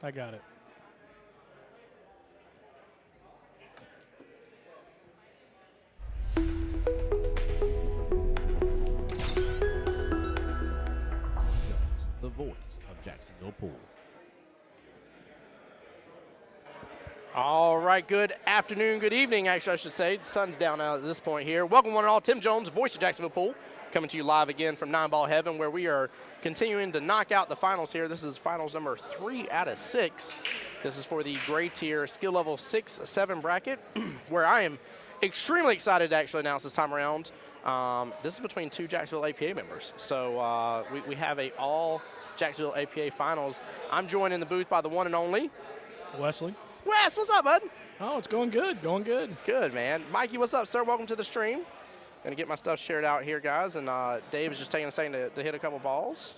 I got it. The voice of Jacksonville Pool. All right, good afternoon, good evening, actually, I should say. The sun's down now at this point here. Welcome, one and all. Tim Jones, voice of Jacksonville Pool, coming to you live again from 9-Ball Heaven, where we are continuing to knock out the finals here. This is finals number 3 out of 6. This is for the gray tier skill level 6-7 bracket, where I am extremely excited to actually announce this time around. This is between 2 Jacksonville APA members. So we have a all Jacksonville APA finals. I'm joined in the booth by the one and only Wesley. Wes. What's up, bud? Oh, it's going good. Going good. Good, man. Mikey, what's up, sir? Welcome to the stream. Gonna get my stuff shared out here, guys. And Dave is just taking a second to hit a couple balls.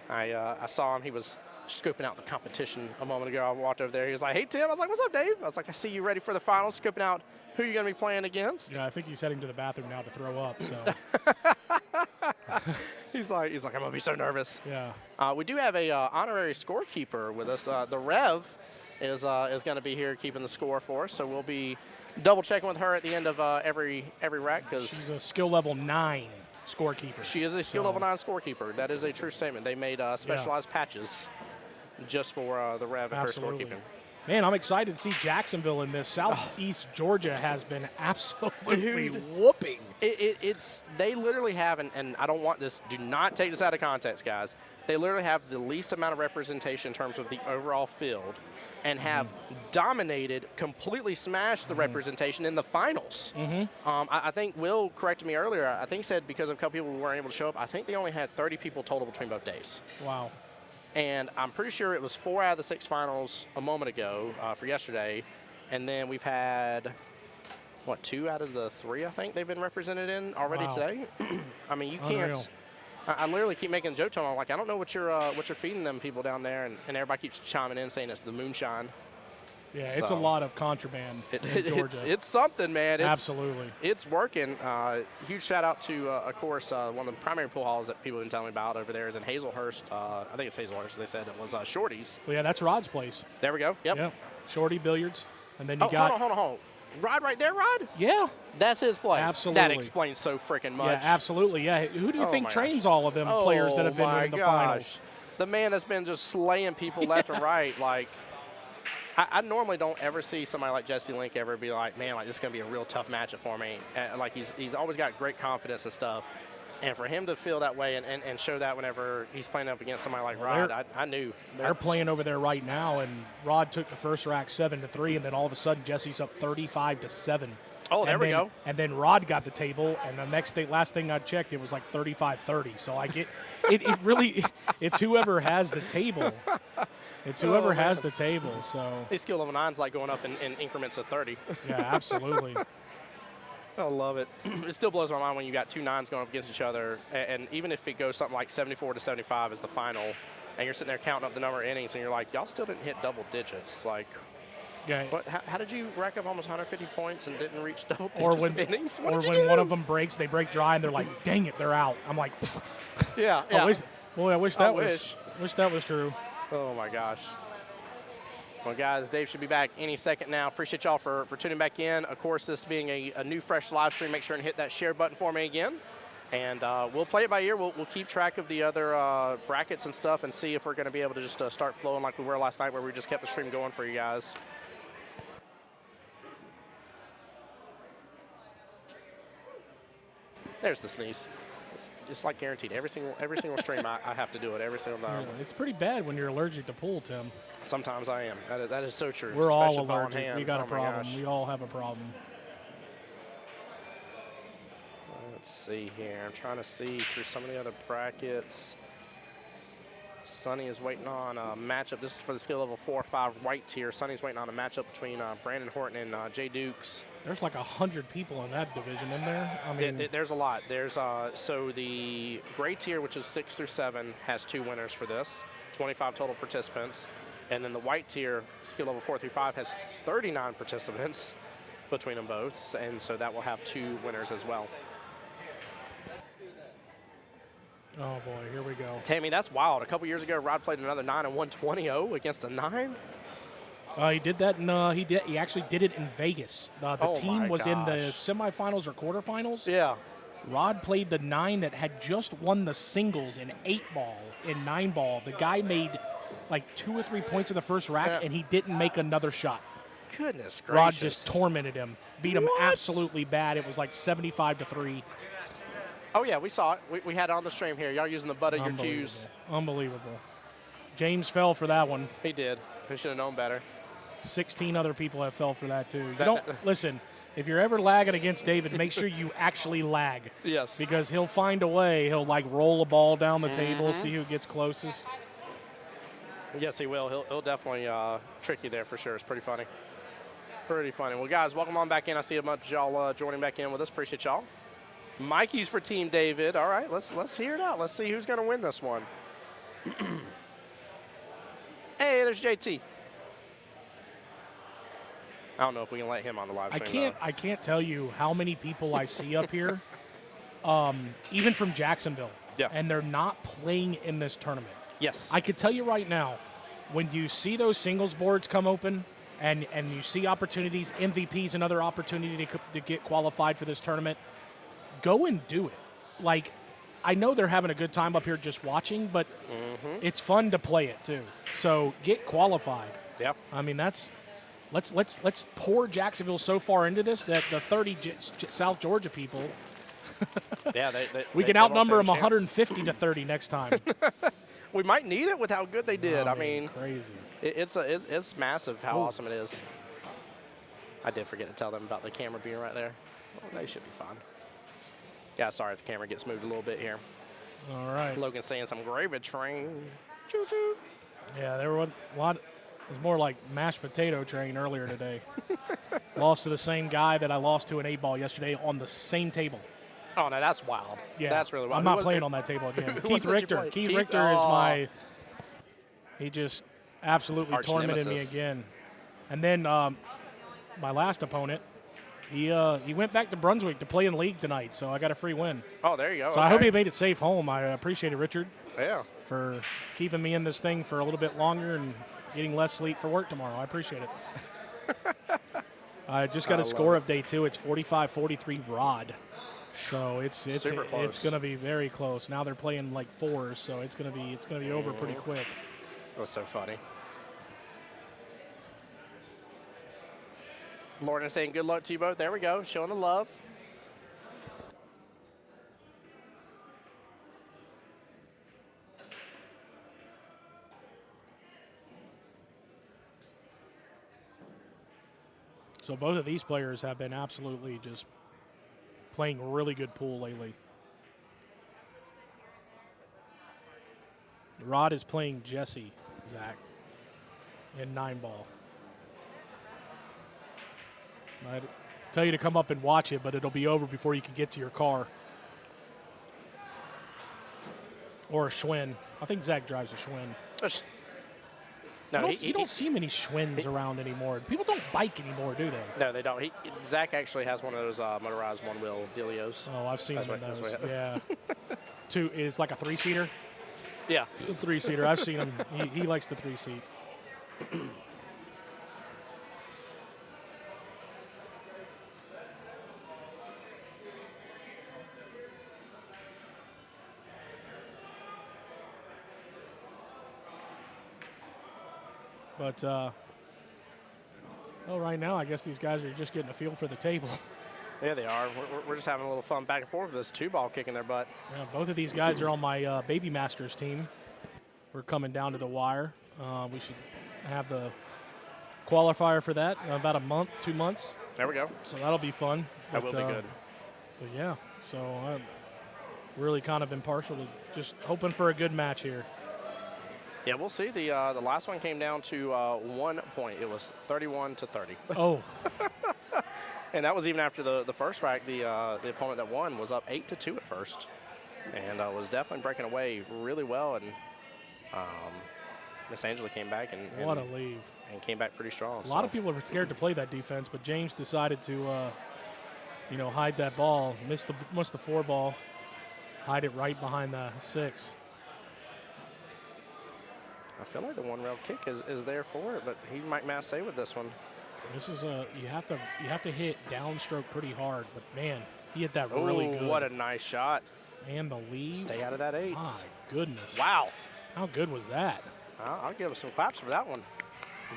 I saw him. He was scoping out the competition a moment ago. I walked over there. He was like, "Hey, Tim." I was like, "What's up, Dave?" I was like, "I see you ready for the finals." Scoping out who you're gonna be playing against. Yeah, I think he's heading to the bathroom now to throw up. So He's like, "I'm gonna be so nervous." yeah. We do have a honorary scorekeeper with us. The Rev is going to be here keeping the score for us. So we'll be double checking with her at the end of every rack because She's a skill level 9 scorekeeper. she is a skill level 9 scorekeeper. That is a true statement. They made specialized patches just for the Rev and Absolutely. her scorekeeping. Man, I'm excited to see Jacksonville in this. Southeast Georgia has been absolutely Dude. whooping. It's they literally have, and I don't want this, do not take this out of context, guys. They literally have the least amount of representation in terms of the overall field and have dominated, completely smashed the representation in the finals. I think Will corrected me earlier. I think he said because of a couple people who weren't able to show up, I think they only had 30 people total between both days. Wow. And I'm pretty sure it was 4 out of the 6 finals a moment ago for yesterday. And then we've had, 2 out of the 3 I think they've been represented in already Wow. today. I mean, you Unreal. can't. I literally keep making a joke to them. I'm like, I don't know what you're feeding them people down there. And everybody keeps chiming in saying it's the moonshine. Yeah, it's a So- lot of contraband in Georgia. It's something, man. Absolutely. It's working. Huge shout out to, of course, one of the primary pool halls that people have been telling me about over there is in Hazelhurst. I think it's Hazelhurst. They said it was Shorty's. Well, yeah, that's Rod's place. There we go. Yep. Yeah. Shorty Billiards. And then you Oh, got. hold on. Rod right there, Rod? Yeah. That's his place. Absolutely. That explains so freaking much. Yeah, absolutely. Yeah. Who do you Oh think my trains gosh. all of them players that have been my in the gosh. finals? The man has been just slaying people left and right. Like, I normally don't ever see somebody like Jesse Link ever be like, man, like this is going to be a real tough matchup for me. Like, he's always got great confidence and stuff. And for him to feel that way and show that whenever he's playing up against somebody like Well, Rod, I knew. They're playing over there right now, and Rod took the first rack 7-3, and then all of a sudden Jesse's up 35-7. Oh, there And we then- go. And then Rod got the table, and the last thing I checked, it was like 35-30. So I get it really it's whoever has the table. It's whoever has the table. So These skill level 9's like going up in increments of 30. yeah, absolutely. I love it. It still blows my mind when you got 2 9s going up against each other, and even if it goes something like 74-75 as the final, and you're sitting there counting up the number of innings, and you're like, y'all still didn't hit double digits. Like, Yeah. what? How did you rack up almost 150 points and didn't reach double digits Or of when, innings? What or did you when do? one of them breaks, they break dry, and they're like, "Dang it, they're out." I'm like, Yeah. I wish that wish. was true. Oh my gosh. Well, guys, Dave should be back any second now. Appreciate y'all for tuning back in. Of course, this being a new, fresh live stream, make sure and hit that share button for me again. And we'll play it by ear. We'll keep track of the other brackets and stuff and see if we're going to be able to just start flowing like we were last night where we just kept the stream going for you guys. There's the sneeze. It's like guaranteed. Every single stream, I have to do it every single time. It's pretty bad when you're allergic to pool, Tim. Sometimes I am. That is so true. We're all especially ball in allergic. hand. We got Oh a my problem. gosh. We all have a problem. Let's see here. I'm trying to see through some of the other brackets. Sonny is waiting on a matchup. This is for the skill level 4 or 5 white tier. Sonny's waiting on a matchup between Brandon Horton and Jay Dukes. There's like 100 people in that division in there. I mean, There's a lot. There's so the gray tier, which is 6 through 7, has 2 winners for this, 25 total participants, and then the white tier, skill level 4 through 5, has 39 participants between them both, and so that will have 2 winners as well. Oh boy, here we go. Tammy, that's wild. A couple years ago, Rod played another 9 and 120-0 against a 9. He did that. He actually did it in Vegas. The Oh, team my was in the gosh. semifinals or quarterfinals. Yeah. Rod played the 9 that had just won the singles in 8-ball, in 9-ball. The guy made like 2 or 3 points in the first rack, Yeah. and he didn't make another shot. Goodness gracious. Rod just tormented him, beat him What? absolutely bad. It was like 75-3. Oh, yeah, we saw it. We had it on the stream here. Y'all using the butt of your cues. Unbelievable. James fell for that one. He did. He should have known better. 16 other people have fell for that too. You That- don't listen. If you're ever lagging against David, make sure you actually lag, Yes. because he'll find a way. He'll like roll a ball down the table, Mm-hmm. see who gets closest. Yes, he will. He'll definitely trick you there for sure. It's pretty funny. Pretty funny. Well, guys, welcome on back in. I see a bunch of y'all joining back in with us. Appreciate y'all. Mikey's for Team David. All right, let's hear it out. Let's see who's going to win this one. Hey, there's JT. I don't know if we can let him on the live stream. I can't tell you how many people I see up here, even from Jacksonville. Yeah. And they're not playing in this tournament. Yes. I could tell you right now, when you see those singles boards come open and you see opportunities, MVPs, another opportunity to get qualified for this tournament, go and do it. Like, I know they're having a good time up here just watching, but it's fun to play it too. So get qualified. yeah. I mean, let's pour Jacksonville so far into this that the 30 South Georgia people, Yeah. we can outnumber them 150-30 next time. We might need it with how good they did. I I mean, crazy. it's massive how Ooh. awesome it is. I did forget to tell them about the camera being right there. Well, they should be fine. Yeah, sorry if the camera gets moved a little bit here. All right. Logan's saying some gravy train. Choo choo. Yeah, there were a lot. It was more like mashed potato train earlier today. Lost to the same guy that I lost to an 8-ball yesterday on the same table. Oh, no, that's wild. Yeah, That's really wild. I'm not playing on that table again. who Keith was it you Richter. played? Keith Keith? Richter is Oh. my. He just absolutely Arch tormented nemesis. me again. And then my last opponent, he went back to Brunswick to play in league tonight, so I got a free win. Oh, there you go. So I hope he made it safe home. I appreciate it, Richard, Yeah. for keeping me in this thing for a little bit longer and getting less sleep for work tomorrow. I appreciate it. I just got I a love score it. update too. It's 45-43 Rod. So it's Super close. it's going to be very close. Now they're playing like fours, so it's going to be over pretty quick. That was so funny. Lauren is saying good luck to you both. There we go. Showing the love. So both of these players have been absolutely just playing really good pool lately. Rod is playing Jesse, Zach, in 9-ball. I'd tell you to come up and watch it, but it'll be over before you can get to your car. Or a Schwinn. I think Zach drives a Schwinn. No, You don't see many Schwinns around anymore. People don't bike anymore, do they? No, they don't. Zach actually has one of those motorized one-wheel dealios. Oh, I've seen That's them in right, those. that's right. Yeah. It's like a 3-seater. Yeah. A 3-seater. I've seen him. He likes the 3-seat. But, right now, I guess these guys are just getting a feel for the table. Yeah, they are. We're just having a little fun back and forth with this 2-ball kicking their butt. Yeah, both of these guys are on my Baby Masters team. We're coming down to the wire. We should have the qualifier for that in about a month, 2 months. There we go. So that'll be fun. That will be good. But yeah, so I'm really kind of impartial, to just hoping for a good match here. Yeah, we'll see. The last one came down to 1 point. It was 31-30. Oh, And that was even after the first rack. The opponent that won was up 8-2 at first, and was definitely breaking away really well. And Miss Angela came back and what a leave. and came back pretty strong. A lot of people were scared to play that defense, but James decided to, hide that ball, missed the 4 ball, Hide it right behind the 6. I feel like the one rail kick is there for it, but he might mass save with this one. This is you have to hit downstroke pretty hard, but man, he hit that really good. What a nice shot. And the lead. Stay out of that 8. My goodness. Wow. How good was that? I'll give him some claps for that one.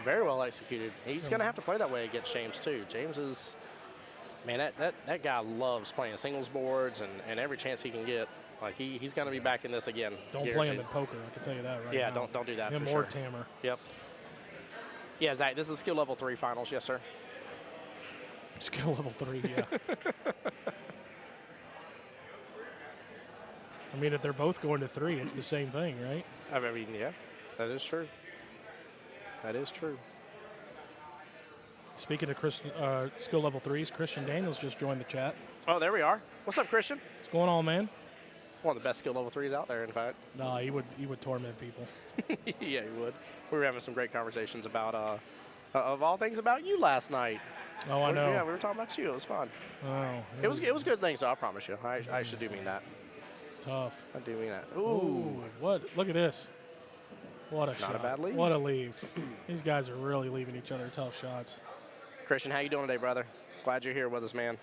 Very well executed. He's going to have to play that way against James, too. James is, man, that guy loves playing singles boards and every chance he can get. Like, he's going to be back in this again. Don't guaranteed. play him in poker, I can tell you that right now. Yeah, don't do that him for or sure. Tammer. Yep. Yeah, Zach, this is skill level 3 finals. Yes, sir. Skill level 3, yeah. I mean, if they're both going to 3, it's the same thing, right? I mean, yeah, that is true. That is true. Speaking of skill level 3s, Christian Daniels just joined the chat. Oh, there we are. What's up, Christian? What's going on, man? One of the best skill level 3s out there, in fact. Nah, he would torment people. Yeah, he would. We were having some great conversations about, of all things, about you last night. Oh, I know. Yeah, we were talking about you. It was fun. Oh, It was good things, though, I promise you. I should do mean that. tough. I do mean that. Ooh, what? Look at this. What a shot. Not a bad lead. What a lead. These guys are really leaving each other tough shots. Christian, how you doing today, brother? Glad you're here with us, man.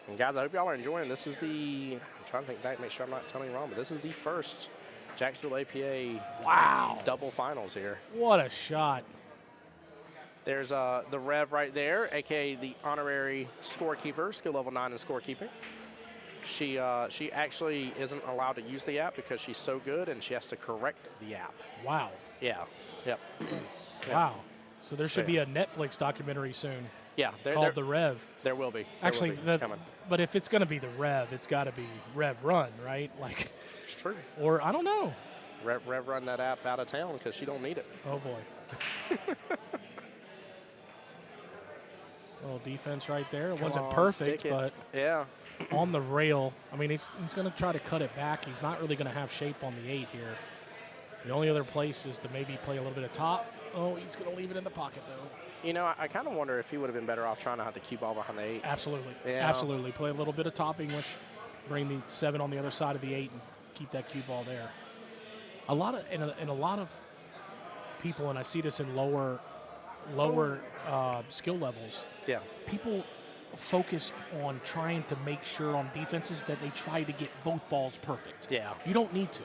And guys, I hope y'all are enjoying. This is the, I'm trying to think back, make sure I'm not telling you wrong, but this is the first Jacksonville APA double finals here. What a shot. There's the Rev right there, aka the honorary scorekeeper, skill level 9 in scorekeeping. She actually isn't allowed to use the app because she's so good, and she has to correct the app. Wow. Yeah. Yep. Wow. So there should be a Netflix documentary soon Yeah. called The Rev. There will be. Actually, it's coming. but if it's going to be The Rev, it's got to be Rev Run, right? Like, It's true. or I don't know. Rev run that app out of town because she don't need it. Oh, boy. Little defense right there. It wasn't Come on, perfect, stick it. but Yeah. on the rail. I mean, he's going to try to cut it back. He's not really going to have shape on the 8 here. The only other place is to maybe play a little bit of top. Oh, he's going to leave it in the pocket, though. You know, I kind of wonder if he would have been better off trying to have the cue ball behind the 8. Absolutely. Yeah. Absolutely. Play a little bit of top English, bring the 7 on the other side of the 8, and keep that cue ball there. A lot of people, and I see this in lower skill levels, Yeah. people focus on trying to make sure on defenses that they try to get both balls perfect. Yeah. You don't need to.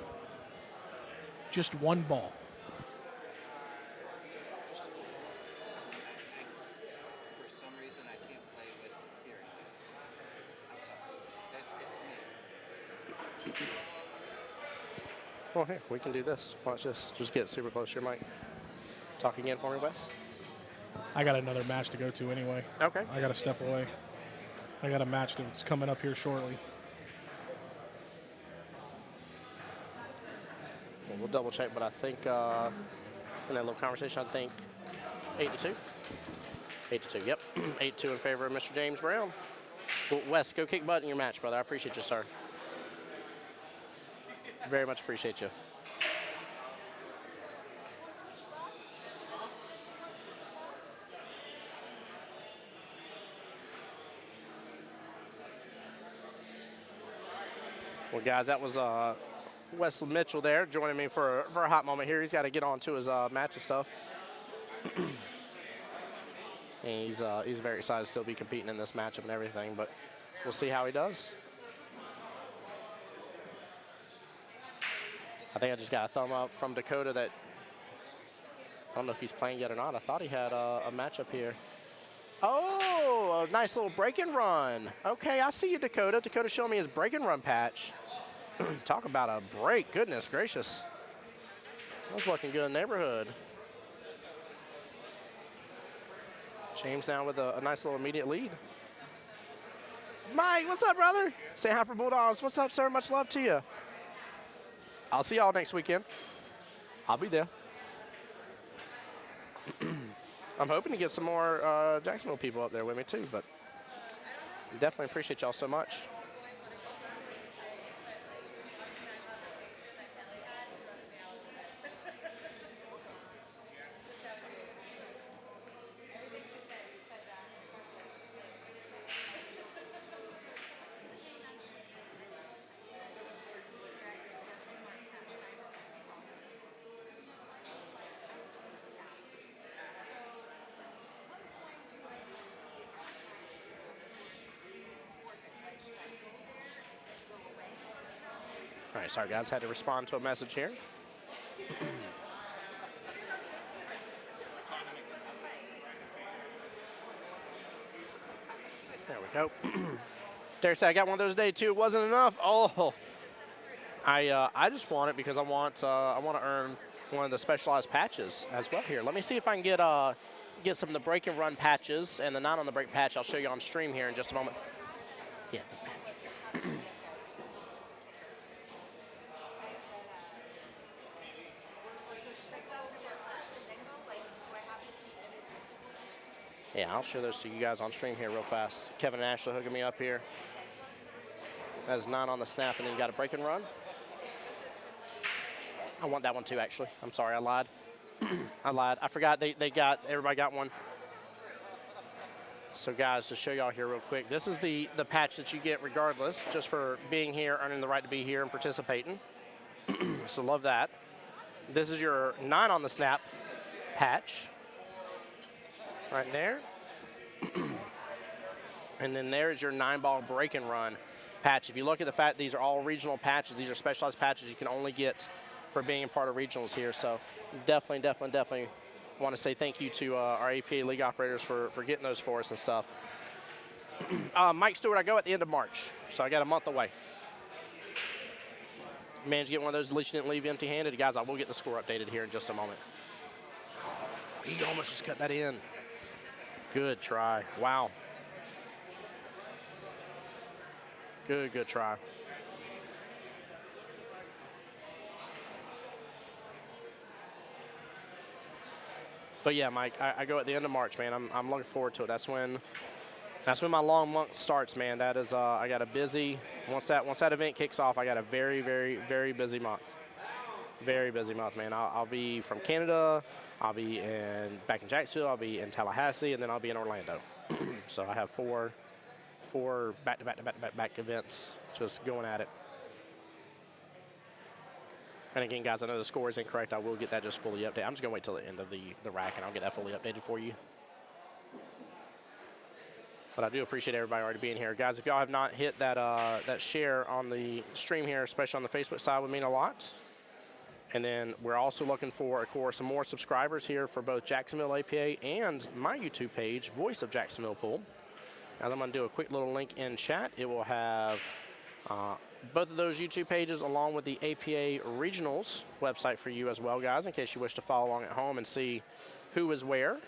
Just one ball. For some reason, I can't play with hearing. I'm sorry. It's me. Well, here, we can do this. Watch this. Just get super close to your mic. Talk again for me, Wes. I got another match to go to anyway. Okay. I got to step away. I got a match that's coming up here shortly. Well, we'll double check, but I think in that little conversation, I think 8-2. 8-2, yep. 8-2 in favor of Mr. James Brown. Well, Wes, go kick butt in your match, brother. I appreciate you, sir. Very much appreciate you. Well, guys, that was Wesley Mitchell there joining me for a hot moment here. He's got to get on to his match and stuff. And he's very excited to still be competing in this matchup and everything, but we'll see how he does. I think I just got a thumb up from Dakota that I don't know if he's playing yet or not. I thought he had a matchup here. Oh, a nice little break and run. Okay, I see you, Dakota. Dakota showing me his break and run patch. Talk about a break. Goodness gracious. That's looking good in the neighborhood. James now with a nice little immediate lead. Mike, what's up, brother? Say hi for Bulldogs. What's up, sir? Much love to you. I'll see y'all next weekend. I'll be there. I'm hoping to get some more Jacksonville people up there with me too, but definitely appreciate y'all so much. All right, sorry guys, had to respond to a message here. There we go. Derek said, I got one of those today too. It wasn't enough. Oh, I just want it because I want to earn one of the specialized patches as well here. Let me see if I can get some of the break and run patches and the not on the break patch. I'll show you on stream here in just a moment. Yeah. Yeah, I'll show those to you guys on stream here real fast. Kevin and Ashley hooking me up here. That is not on the snap, and then you got a break and run. I want that one too, actually. I'm sorry, I lied. I lied. I forgot everybody got one. So guys, to show y'all here real quick, this is the patch that you get regardless, just for being here, earning the right to be here and participating. So love that. This is your 9 on the snap patch. Right there. And then there is your 9-ball break and run patch. If you look at the fact these are all regional patches, these are specialized patches you can only get for being a part of regionals here. So definitely want to say thank you to our APA league operators for getting those for us and stuff. Mike Stewart, I go at the end of March, so I got a month away. Managed to get one of those, at least you didn't leave empty-handed. Guys, I will get the score updated here in just a moment. He almost just cut that in. Good try. Wow. Good try. But yeah, Mike, I go at the end of March, man. I'm looking forward to it. That's when my long month starts, man. That is I got a busy once that event kicks off, I got a very busy month. Very busy month, man. I'll be from Canada. I'll be back in Jacksonville. I'll be in Tallahassee, and then I'll be in Orlando. So I have four back-to-back events, just going at it. And again, guys, I know the score is incorrect. I will get that just fully updated. I'm just gonna wait till the end of the rack, and I'll get that fully updated for you. But I do appreciate everybody already being here, guys. If y'all have not hit that share on the stream here, especially on the Facebook side, would mean a lot. And then we're also looking for, of course, some more subscribers here for both Jacksonville APA and my YouTube page, Voice of Jacksonville Pool. Now I'm going to do a quick little link in chat. It will have both of those YouTube pages along with the APA Regionals website for you as well, guys, in case you wish to follow along at home and see who is where.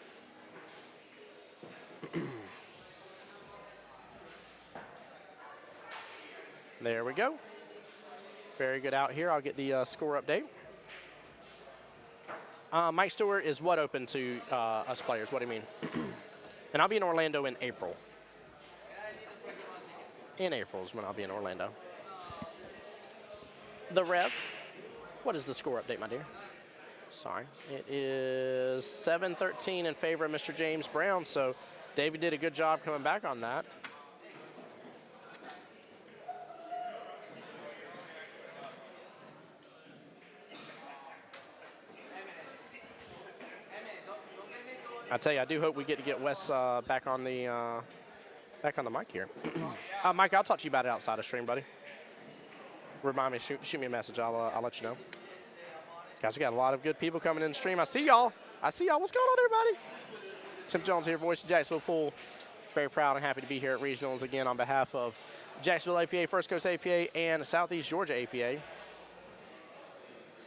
There we go. Very good out here. I'll get the score update. Mike Stewart is what open to us players? What do you mean? And I'll be in Orlando in April. In April is when I'll be in Orlando. The Rev. What is the score update, my dear? Sorry. It is 7-13 in favor of Mr. James Brown. So David did a good job coming back on that. I tell you, I do hope we get Wes back on the mic here. Mike, I'll talk to you about it outside of stream, buddy. Remind me, shoot me a message. I'll let you know. Guys, we got a lot of good people coming in the stream. I see y'all. What's going on, everybody? Tim Jones here, voice of Jacksonville Pool. Very proud and happy to be here at Regionals again on behalf of Jacksonville APA, First Coast APA, and Southeast Georgia APA.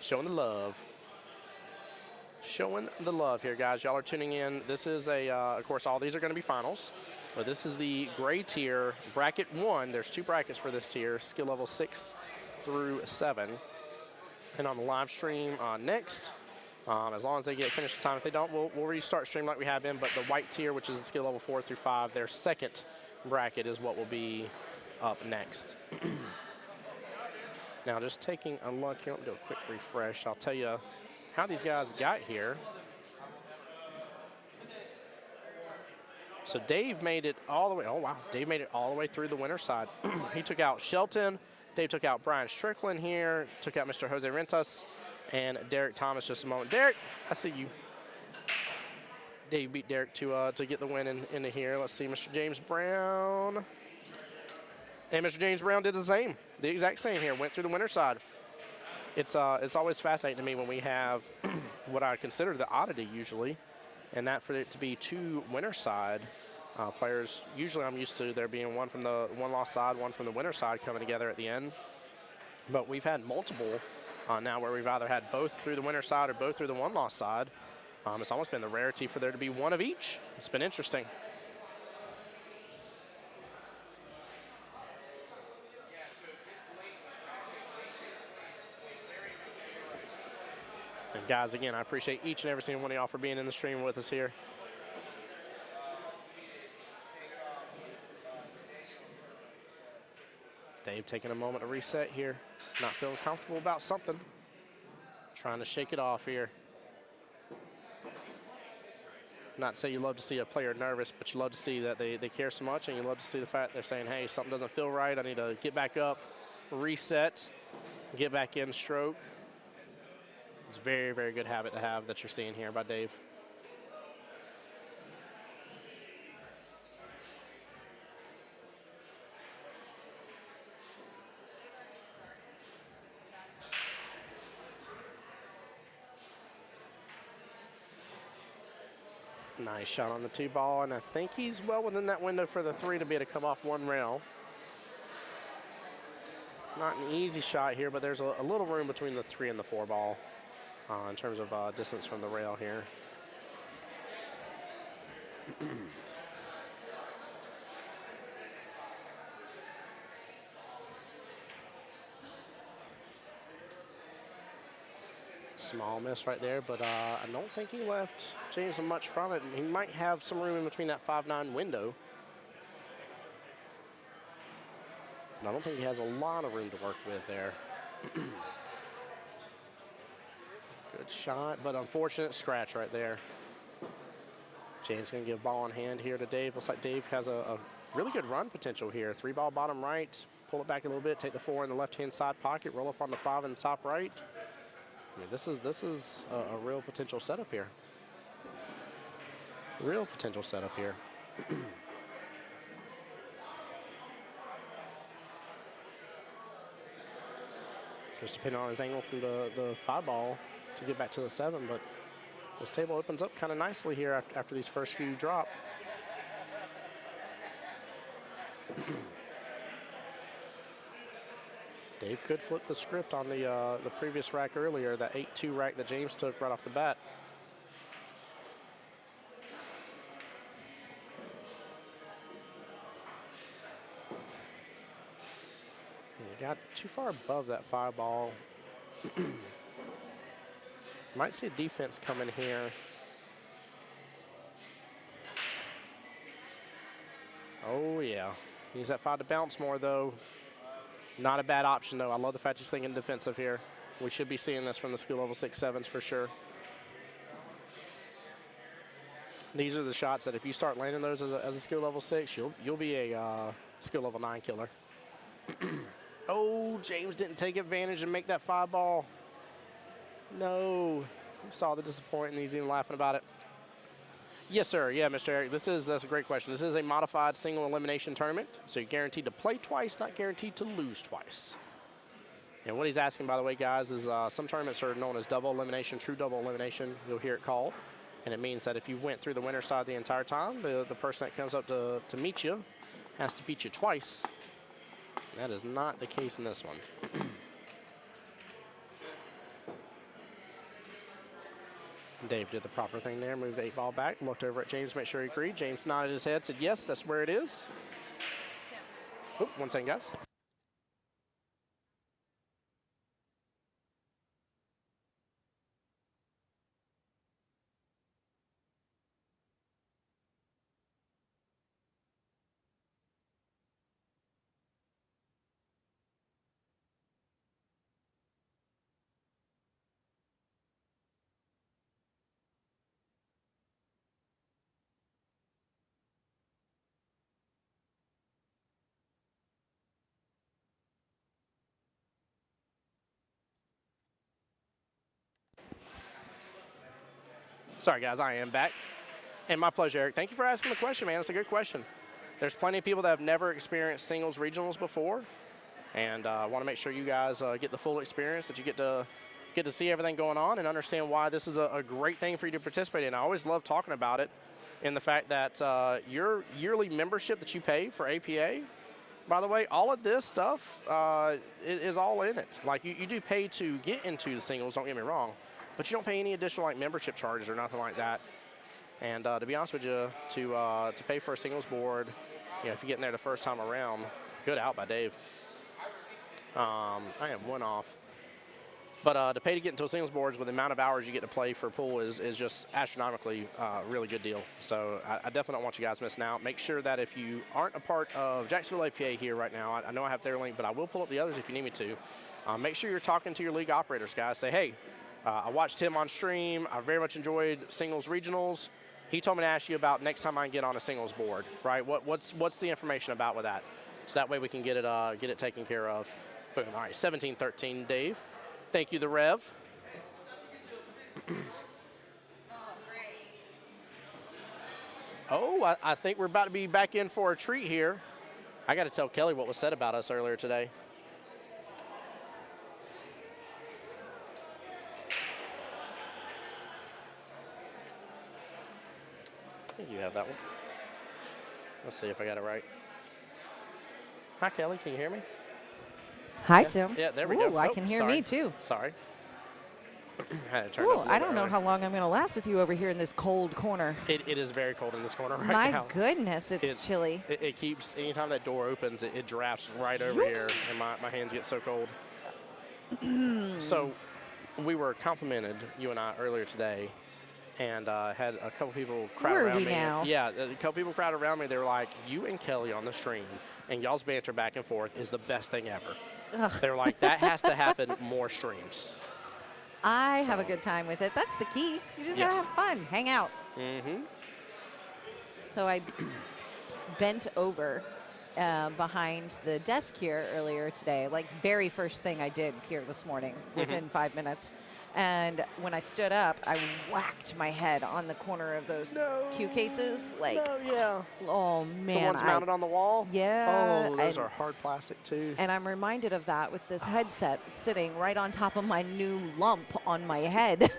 Showing the love. Showing the love here, guys. Y'all are tuning in. This is of course, all these are going to be finals. But this is the gray tier, bracket 1. There's 2 brackets for this tier, skill level 6 through 7. And on the live stream next, as long as they get finished in time. If they don't, we'll restart stream like we have been. But the white tier, which is the skill level 4 through 5, their second bracket is what will be up next. Now, just taking a look here, I'll do a quick refresh. I'll tell you how these guys got here. So Dave made it all the way. Oh, wow. Dave made it all the way through the winner's side. He took out Shelton. Dave took out Brian Strickland here. Took out Mr. Jose Rentas. And Derek Thomas just a moment. Derek, I see you. Dave beat Derek to get the win into here. Let's see, Mr. James Brown. And Mr. James Brown did the same. The exact same here. Went through the winner's side. It's always fascinating to me when we have what I consider the oddity usually, and that for it to be two winner side players. Usually I'm used to there being one from the one-loss side, one from the winner side coming together at the end. But we've had multiple now where we've either had both through the winner side or both through the one-loss side. It's almost been the rarity for there to be one of each. It's been interesting. And guys, again, I appreciate each and every single one of y'all for being in the stream with us here. Dave taking a moment to reset here. Not feeling comfortable about something. Trying to shake it off here. Not to say you love to see a player nervous, but you love to see that they care so much, and you love to see the fact they're saying, hey, something doesn't feel right. I need to get back up, reset, get back in stroke. It's a very, very good habit to have that you're seeing here by Dave. Nice shot on the two ball, and I think he's well within that window for the three to be able to come off one rail. Not an easy shot here, but there's a little room between the three and the four ball in terms of distance from the rail here. Small miss right there, but I don't think he left James much from it. He might have some room in between that 5-9 window. And I don't think he has a lot of room to work with there. Good shot, but unfortunate scratch right there. James gonna give ball in hand here to Dave. Looks like Dave has a really good run potential here. Three ball bottom right, pull it back a little bit, take the four in the left-hand side pocket, roll up on the five in the top right. I mean, this is a real potential setup here. Real potential setup here. Just depending on his angle from the five ball to get back to the seven, but this table opens up kind of nicely here after these first few drop. Dave could flip the script on the previous rack earlier, that 8-2 rack that James took right off the bat. He got too far above that five ball. Might see a defense coming here. Oh yeah, needs that five to bounce more though. Not a bad option, though. I love the fact he's thinking defensive here. We should be seeing this from the skill level 6-7s for sure. These are the shots that if you start landing those as a skill level 6, you'll be a skill level 9 killer. Oh, James didn't take advantage and make that five ball. No. You saw the disappointment. He's even laughing about it. Yes, sir. Yeah, Mr. Eric. That's a great question. This is a modified single elimination tournament, so you're guaranteed to play twice, not guaranteed to lose twice. And what he's asking, by the way, guys, is some tournaments are known as double elimination, true double elimination. You'll hear it called. And it means that if you went through the winner's side the entire time, the person that comes up to meet you has to beat you twice. And that is not the case in this one. Dave did the proper thing there, moved the 8-ball back, looked over at James, make sure he agreed. James nodded his head, said, yes, that's where it is. Oop, 1 second, guys. Sorry, guys, I am back. And my pleasure, Eric. Thank you for asking the question, man. It's a good question. There's plenty of people that have never experienced singles regionals before. And I want to make sure you guys get the full experience, that you get to see everything going on and understand why this is a great thing for you to participate in. I always love talking about it in the fact that your yearly membership that you pay for APA, by the way, all of this stuff is all in it. Like you do pay to get into the singles, don't get me wrong, but you don't pay any additional like membership charges or nothing like that. And to be honest with you, to pay for a singles board, you know, if you get in there the first time around, good out by Dave. I am one off. But to pay to get into a singles boards with the amount of hours you get to play for pool is just astronomically really good deal. So I definitely don't want you guys missing out. Make sure that if you aren't a part of Jacksonville APA here right now, I know I have their link, but I will pull up the others if you need me to. Make sure you're talking to your league operators, guys. Say, hey, I watched Tim on stream. I very much enjoyed singles regionals. He told me to ask you about next time I get on a singles board, right? What's the information about with that? So that way we can get it taken care of. Boom. All right, 17-13, Dave. Thank you, the Rev. Oh, I think we're about to be back in for a treat here. I got to tell Kelly what was said about us earlier today. I think you have that one. Let's see if I got it right. Hi, Kelly. Can you hear me? Hi, Tim. Yeah, there we Ooh, go. I Oh, can hear sorry. me too. Sorry. Had to turn it Ooh, up a little I don't bit know early. how long I'm going to last with you over here in this cold corner. It is very cold in this corner right My now. goodness, it's It- chilly. It keeps, anytime that door opens, it drafts right over here, and my hands get so cold. So we were complimented, you and I, earlier today, and had a couple people crowd Were around we me. now? Yeah, a couple people crowded around me. They were like, you and Kelly on the stream, and y'all's banter back and forth is the best thing ever. Ugh. They were like, that has to happen more streams. I have a So- good time with it. That's the key. You just Yes. got to have fun, hang out. Mm-hmm. So I bent over behind the desk here earlier today, like very first thing I did here this morning Mm-hmm. within 5 minutes. And when I stood up, I whacked my head on the corner of those cue cases. Like, No, yeah. oh man. The ones mounted on the wall? Yeah, Oh, those and- are hard plastic, too. And I'm reminded of that with this headset sitting right on top of my new lump on my head.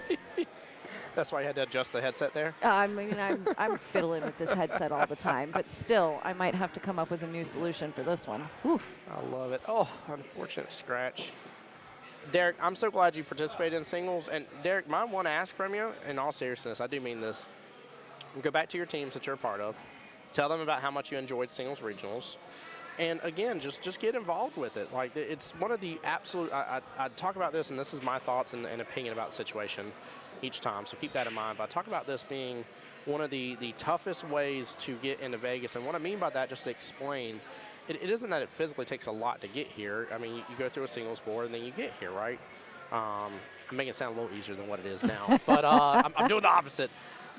That's why you had to adjust the headset there? I mean, I'm fiddling with this headset all the time, but still, I might have to come up with a new solution for this one. Whew. I love it. Oh, unfortunate scratch. Derek, I'm so glad you participated in singles. And Derek, my one ask from you, in all seriousness, I do mean this. Go back to your teams that you're a part of. Tell them about how much you enjoyed singles regionals. And again, just get involved with it. Like, it's one of the absolute, I talk about this, and this is my thoughts and opinion about the situation each time, so keep that in mind. But I talk about this being one of the toughest ways to get into Vegas. And what I mean by that, just to explain, it isn't that it physically takes a lot to get here. I mean, you go through a singles board and then you get here, right? I'm making it sound a little easier than what it is now, but I'm doing the opposite.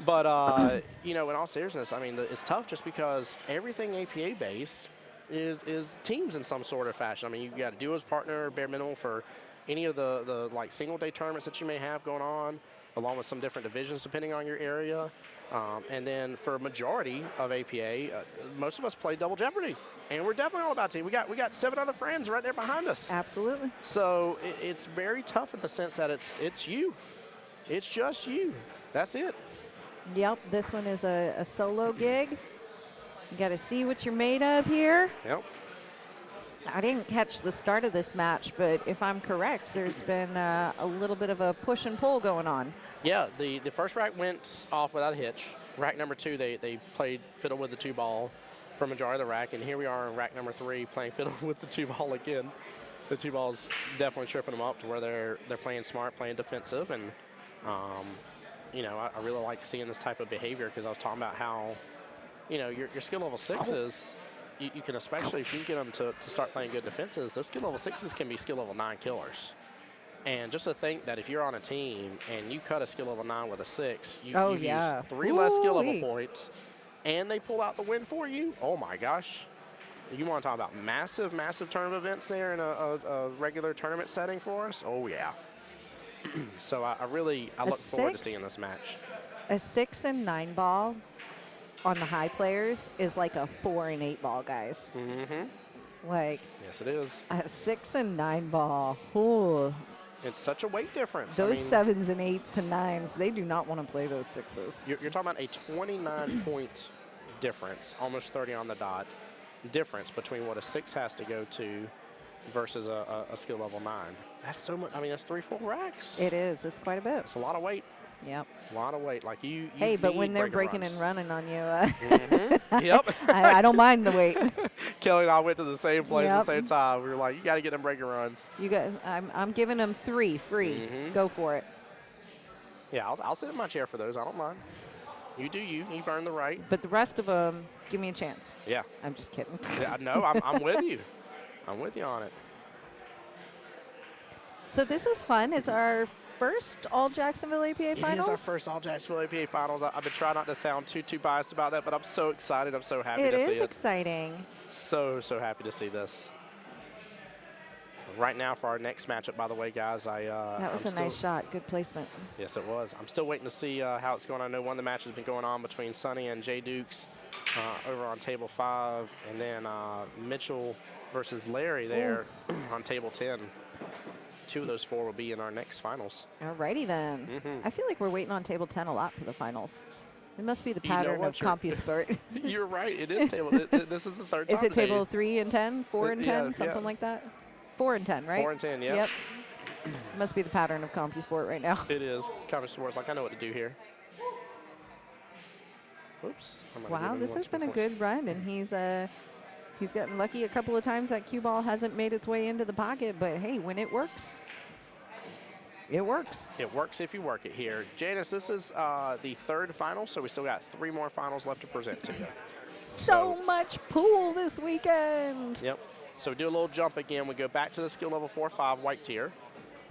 But, you know, in all seriousness, I mean, it's tough just because everything APA-based is teams in some sort of fashion. I mean, you've got a duos partner, bare minimum, for any of the like single-day tournaments that you may have going on, along with some different divisions depending on your area. And then for a majority of APA, most of us play Double Jeopardy. And we're definitely all about team. We got 7 other friends right there behind us. Absolutely. So it's very tough in the sense that it's you. It's just you. That's it. Yep, this one is a solo gig. You got to see what you're made of here. Yep. I didn't catch the start of this match, but if I'm correct, there's been a little bit of a push and pull going on. Yeah, the first rack went off without a hitch. Rack number 2, they played fiddle with the 2-ball for majority of the rack, and here we are in rack number 3 playing fiddle with the 2-ball again. The 2-ball's definitely tripping them up to where they're playing smart, playing defensive, and you know, I really like seeing this type of behavior because I was talking about how, you know, your skill level 6s, you can, especially if you get them to start playing good defenses, those skill level 6s can be skill level 9 killers. And just to think that if you're on a team and you cut a skill level 9 with a 6, you yeah. use 3 less skill level Ooh-wee. points, and they pull out the win for you. Oh my gosh. You want to talk about massive, massive tournament events there in a regular tournament setting for us? Oh yeah. So I look forward to 6? seeing this match. A 6 and 9 ball on the high players is like a 4 and 8 ball, guys. Mm-hmm. Like Yes, it is. a 6 and 9 ball. Ooh, It's such a weight difference. I those mean, 7s and 8s and 9s, they do not want to play those 6s. You're talking about a 29-point difference, almost 30 on the dot, difference between what a 6 has to go to versus a skill level 9. That's so much. I mean, that's 3-4 racks. It is. It's quite a bit. It's a lot of weight. Yep. A lot of weight. Like you Hey, but need when they're breaking breaking runs. and running on you, Yep. I don't mind the weight. Kelly and I went to the same place at Yep. the same time. We were like, you got to get them breaking runs. You got. I'm giving them 3 free. Mhm. Go for it. Yeah, I'll sit in my chair for those. I don't mind. You do you. You've earned the right. But the rest of them, give me a chance. Yeah. I'm just kidding. Yeah, no, I'm with you. I'm with you on it. So this is fun. It's our first All Jacksonville APA Finals. It is our first All Jacksonville APA Finals. I've been trying not to sound too biased about that, but I'm so excited. I'm so happy It to see is it. exciting. So happy to see this. Right now for our next matchup, by the way, guys, That was a nice shot. Good placement. Yes, it was. I'm still waiting to see how it's going. I know one of the matches has been going on between Sonny and Jay Dukes over on table 5, and then Mitchell versus Larry there on table 10. 2 of those 4 will be in our next finals. Alrighty then. Mm-hmm. I feel like we're waiting on table 10 a lot for the finals. It must be the You know pattern what, of you're- CompuSport. You're right. It is table. This is the third time Is it today. table 3 and 10, 4 and 10, yeah, something yeah. like that? 4 and 10, right? 4 and 10, yeah. Yep. Must be the pattern of CompuSport right now. It is. Counter Sports, like I know what to do here. Oops. I might have Wow, given this one has too been a close. good run, and he's gotten lucky a couple of times that cue ball hasn't made its way into the pocket. But hey, when it works, it works. It works if you work it here. Janice, this is the 3rd final, so we still got 3 more finals left to present to you. So much pool this weekend. Yep. So we do a little jump again. We go back to the skill level 4-5 white tier.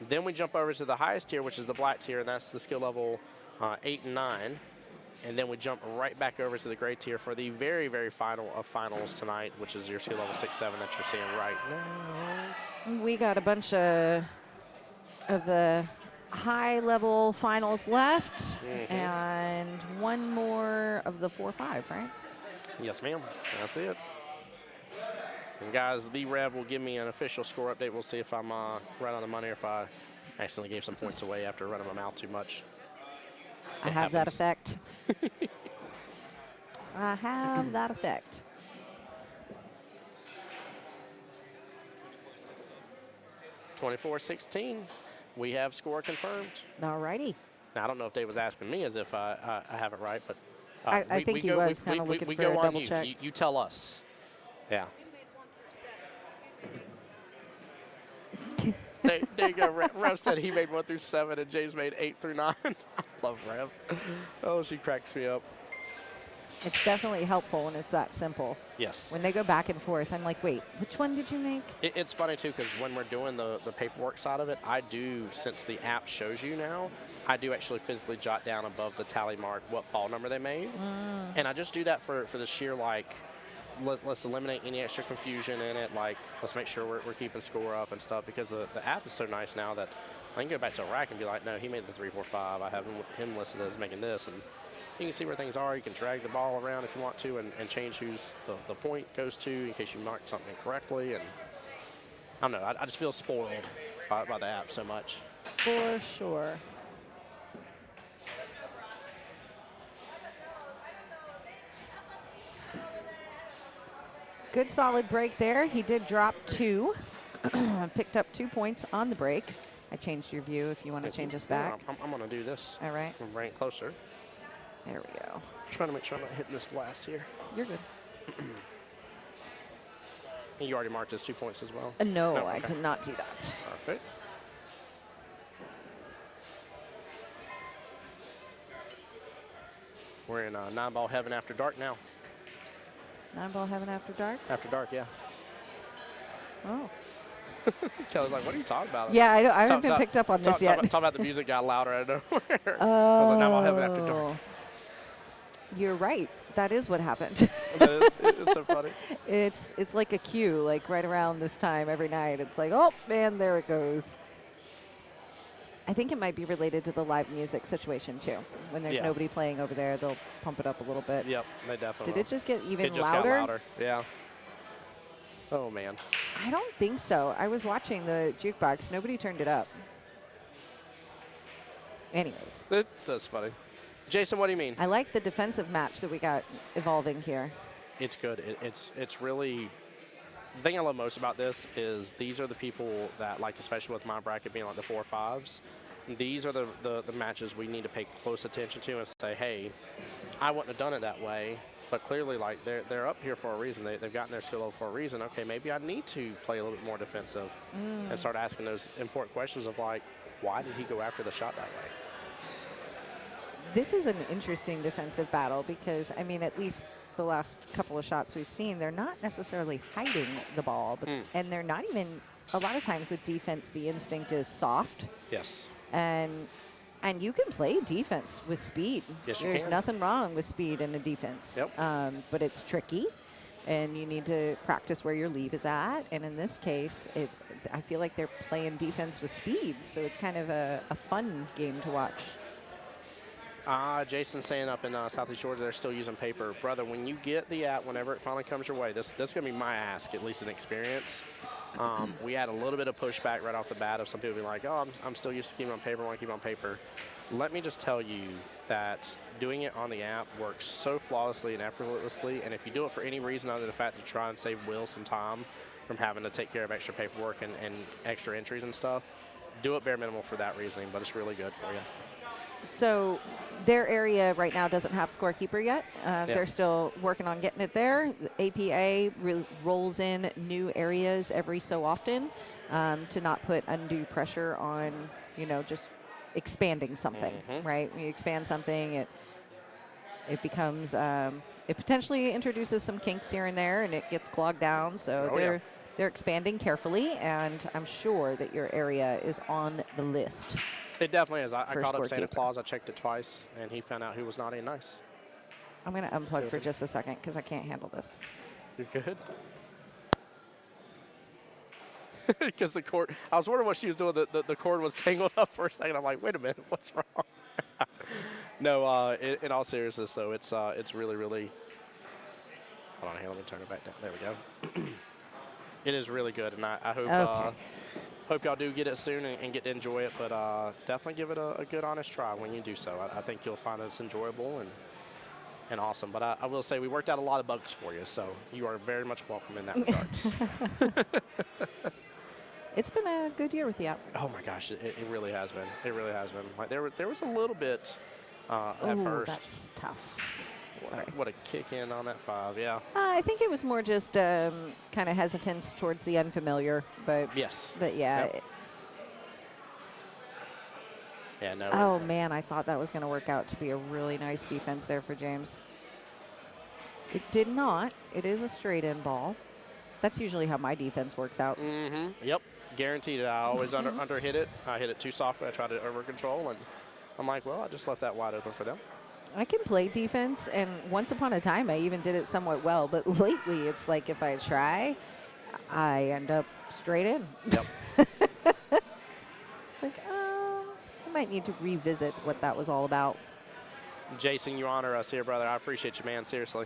Then we jump over to the highest tier, which is the black tier, and that's the skill level 8 and 9. And then we jump right back over to the gray tier for the very, very final of finals tonight, which is your skill level 6-7 that you're seeing right now. We got a bunch of the high-level finals left, and one more of the 4-5, right? Yes, ma'am. That's it. And guys, the Rev will give me an official score update. We'll see if I'm right on the money or if I accidentally gave some points away after running my mouth too much. I It have that happens. effect. I have that effect. 24-16. We have score confirmed. Alrighty. Now, I don't know if Dave was asking me as if I have it right, but I think he was kinda looking we for go a on double you. check. You tell us. Yeah. There you go. Rev said he made 1 through 7, and James made 8 through 9. I love Rev. Oh, she cracks me up. It's definitely helpful when it's that simple. Yes. When they go back and forth, I'm like, wait, which one did you make? It's funny, too, because when we're doing the paperwork side of it, I do, since the app shows you now, I do actually physically jot down above the tally mark what ball number they made. And I just do that for the sheer, like, let's eliminate any extra confusion in it. Like, let's make sure we're keeping score up and stuff, because the app is so nice now that I can go back to a rack and be like, no, he made the 3, 4, 5. I have him listed as making this. And you can see where things are. You can drag the ball around if you want to and change who's the point goes to in case you marked something incorrectly. And I don't know. I just feel spoiled by the app so much. For sure. Good solid break there. He did drop 2. Picked up 2 points on the break. I changed your view if you want to change us back. I'm going to do this. All right. I'm bring it closer. There we go. Trying to make sure I'm not hitting this glass here. You're good. And you already marked as 2 points as well? No, No, I okay. did not do that. Perfect. We're in 9-ball heaven after dark now. 9-ball heaven after dark. After dark, yeah. Oh. Kelly's like, what are you talking about? Yeah, I haven't been picked up on this yet. Talk about the music got louder out of nowhere. I was like, 9-ball heaven after dark. Oh. You're right. That is what happened. It's so funny. It's like a cue, like right around this time every night. It's like, oh, man, there it goes. I think it might be related to the live music situation, too. When there's Yeah. nobody playing over there, they'll pump it up a little bit. Yep, they definitely Did it just get even It just louder? got louder, yeah. Oh, man. I don't think so. I was watching the jukebox. Nobody turned it up. Anyways, That's funny. Jason, what do you mean? I like the defensive match that we got evolving here. It's good. It's really the thing I love most about this is these are the people that, like, especially with my bracket being like the 4-5s, these are the matches we need to pay close attention to and say, hey, I wouldn't have done it that way, but clearly, like, they're up here for a reason. They've gotten their skill level for a reason. Okay, maybe I need to play a little bit more defensive and start asking those important questions of, like, why did he go after the shot that way? This is an interesting defensive battle because, I mean, at least the last couple of shots we've seen, they're not necessarily hiding the ball, but, and they're not even, a lot of times with defense, the instinct is soft. Yes. And you can play defense with speed. Yes, you There's can. nothing wrong with speed in a defense. Yep. But it's tricky, and you need to practice where your lead is at. And in this case, I feel like they're playing defense with speed, so it's kind of a fun game to watch. Jason's saying up in Southeast Georgia they're still using paper. Brother, when you get the app, whenever it finally comes your way, this is going to be my ask, at least an experience. We had a little bit of pushback right off the bat of some people being like, oh, I'm still used to keeping on paper, I want to keep on paper. Let me just tell you that doing it on the app works so flawlessly and effortlessly, and if you do it for any reason other than the fact that you try and save Will some time from having to take care of extra paperwork and extra entries and stuff, do it bare minimal for that reasoning, but it's really good for you. So their area right now doesn't have scorekeeper yet. They're still working on getting it there. The APA rolls in new areas every so often to not put undue pressure on, just expanding something, right? When you expand something, it becomes, it potentially introduces some kinks here and there, and it gets clogged down. So they're expanding carefully, and I'm sure that your area is on the list. It definitely is. I called up Santa scorekeeper. Claus. I checked it twice, and he found out who was naughty and nice. I'm going to unplug for just a second because I can't handle this. You're good? Because the cord, I was wondering what she was doing. The cord was tangled up for a second. I'm like, wait a minute, what's wrong? No, in all seriousness, though, it's really, really. Hold on here, let me turn it back down. There we go. It is really good, and I hope hope y'all do get it soon and get to enjoy it. But definitely give it a good, honest try when you do so. I think you'll find it's enjoyable and awesome. But I will say we worked out a lot of bugs for you, so you are very much welcome in that regard. It's been a good year with the app. Oh my gosh, it really has been. It really has been. Like there was a little bit at Ooh, first. that's tough. Sorry. What a kick in on that 5, yeah. I think it was more just kind of hesitance towards the unfamiliar, but Yes. But yeah. Yep. Yeah, no. Oh man, I thought that was going to work out to be a really nice defense there for James. It did not. It is a straight in ball. That's usually how my defense works out. Yep. Guaranteed. I always under hit it. I hit it too softly. I tried to over control, and I'm like, well, I just left that wide open for them. I can play defense, and once upon a time, I even did it somewhat well. But lately, it's like if I try, I end up straight in. Yep. Like, I might need to revisit what that was all about. Jason, you honor us here, brother. I appreciate you, man. Seriously.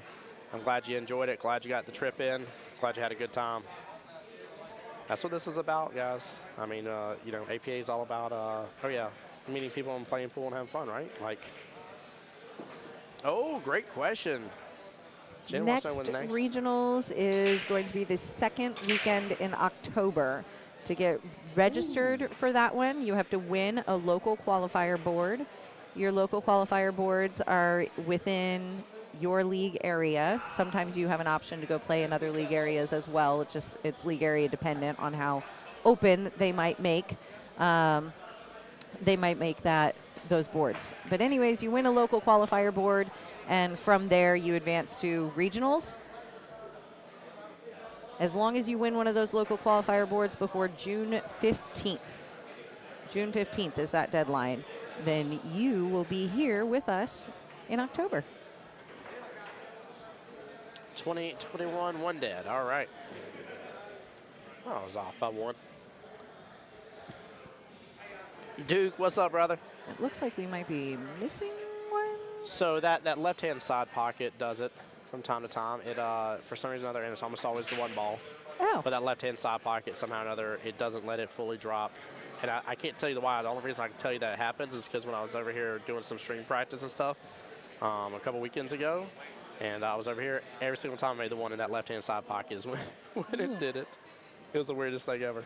I'm glad you enjoyed it. Glad you got the trip in. Glad you had a good time. That's what this is about, guys. I mean, APA is all about, meeting people and playing pool and having fun, right? Like, oh, great question. Jen wants Next to know when next. regionals is going to be the second weekend in October. To get registered for that one, you have to win a local qualifier board. Your local qualifier boards are within your league area. Sometimes you have an option to go play in other league areas as well. It's league area dependent on how open they might make. Those boards. But anyways, you win a local qualifier board, and from there you advance to regionals. As long as you win one of those local qualifier boards before June 15th. June 15th is that deadline. Then you will be here with us in October. 2021, one dead. All right. Oh, I was off by one. Duke, what's up, brother? It looks like we might be missing one. So that left-hand side pocket does it from time to time. It for some reason or other, and it's almost always the one ball. Oh. But that left-hand side pocket, somehow or another, it doesn't let it fully drop. And I can't tell you the why. The only reason I can tell you that it happens is because when I was over here doing some stream practice and stuff a couple weekends ago, and I was over here, every single time I made the one in that left-hand side pocket is when it did it. It was the weirdest thing ever.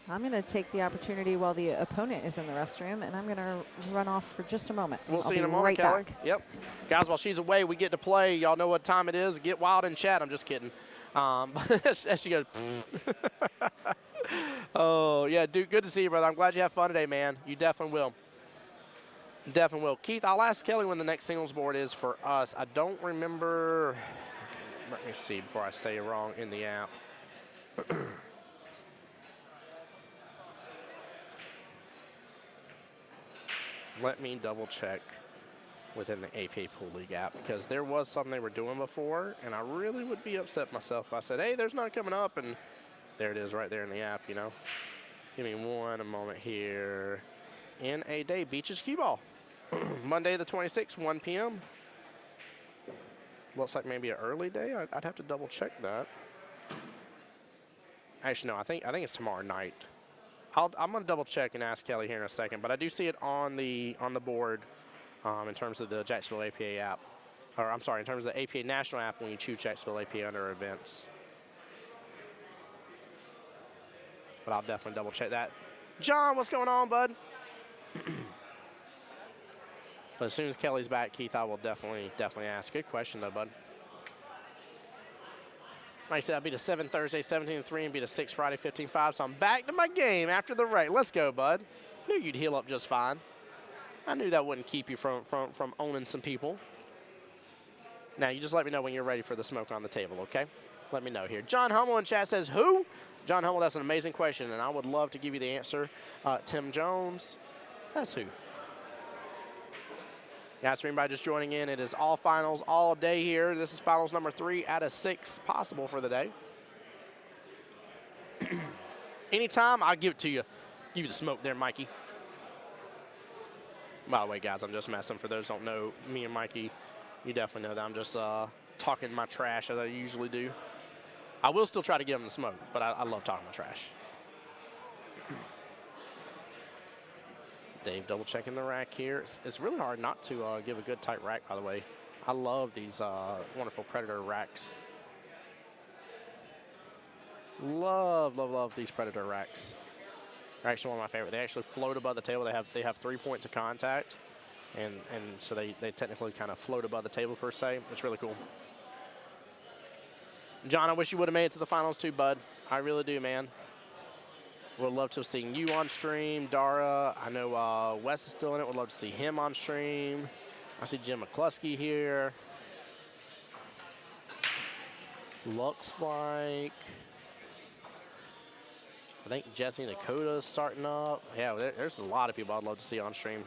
I'm going to take the opportunity while the opponent is in the restroom, and I'm going to run off for just a moment. We'll I'll see you in be a moment, right Kelly. back. Yep. Guys, while she's away, we get to play. Y'all know what time it is. Get wild in chat. I'm just kidding. As she goes, oh, yeah, dude, good to see you, brother. I'm glad you have fun today, man. You definitely will. Definitely will. Keith, I'll ask Kelly when the next singles board is for us. I don't remember. Let me see before I say it wrong in the app. Let me double check within the APA Pool League app, because there was something they were doing before, and I really would be upset myself if I said, hey, there's none coming up, and there it is right there in the app, you know. Give me a moment here. In a day, Beaches Cue Ball. Monday the 26th, 1 p.m. Looks like maybe an early day. I'd have to double check that. Actually, no, I think it's tomorrow night. I'm going to double check and ask Kelly here in a second, but I do see it on the board in terms of the Jacksonville APA app. Or I'm sorry, in terms of the APA National app when you choose Jacksonville APA under events. But I'll definitely double check that. John, what's going on, bud? But as soon as Kelly's back, Keith, I will definitely ask. Good question, though, bud. Like I said, I'll be to 7 Thursday, 17-3, and be to 6 Friday, 15-5. So I'm back to my game after the break. Let's go, bud. Knew you'd heal up just fine. I knew that wouldn't keep you from owning some people. Now, you just let me know when you're ready for the smoke on the table, okay? Let me know here. John Hummel in chat says, who? John Hummel, that's an amazing question, and I would love to give you the answer. Tim Jones, that's who. Guys, for anybody just joining in, it is all finals all day here. This is finals number 3 out of 6 possible for the day. Anytime, I'll give it to you. Give you the smoke there, Mikey. By the way, guys, I'm just messing. For those who don't know, me and Mikey, you definitely know that I'm just talking my trash as I usually do. I will still try to give him the smoke, but I love talking my trash. Dave double checking the rack here. It's really hard not to give a good tight rack, by the way. I love these wonderful Predator racks. Love these Predator racks. They're actually one of my favorite. They actually float above the table. They have 3 points of contact, and so they technically kind of float above the table per se. It's really cool. John, I wish you would have made it to the finals too, bud. I really do, man. Would love to have seen you on stream. Dara, I know Wes is still in it. Would love to see him on stream. I see Jim McCluskey here. Looks like, I think Jesse Dakota is starting up. Yeah, there's a lot of people I'd love to see on stream.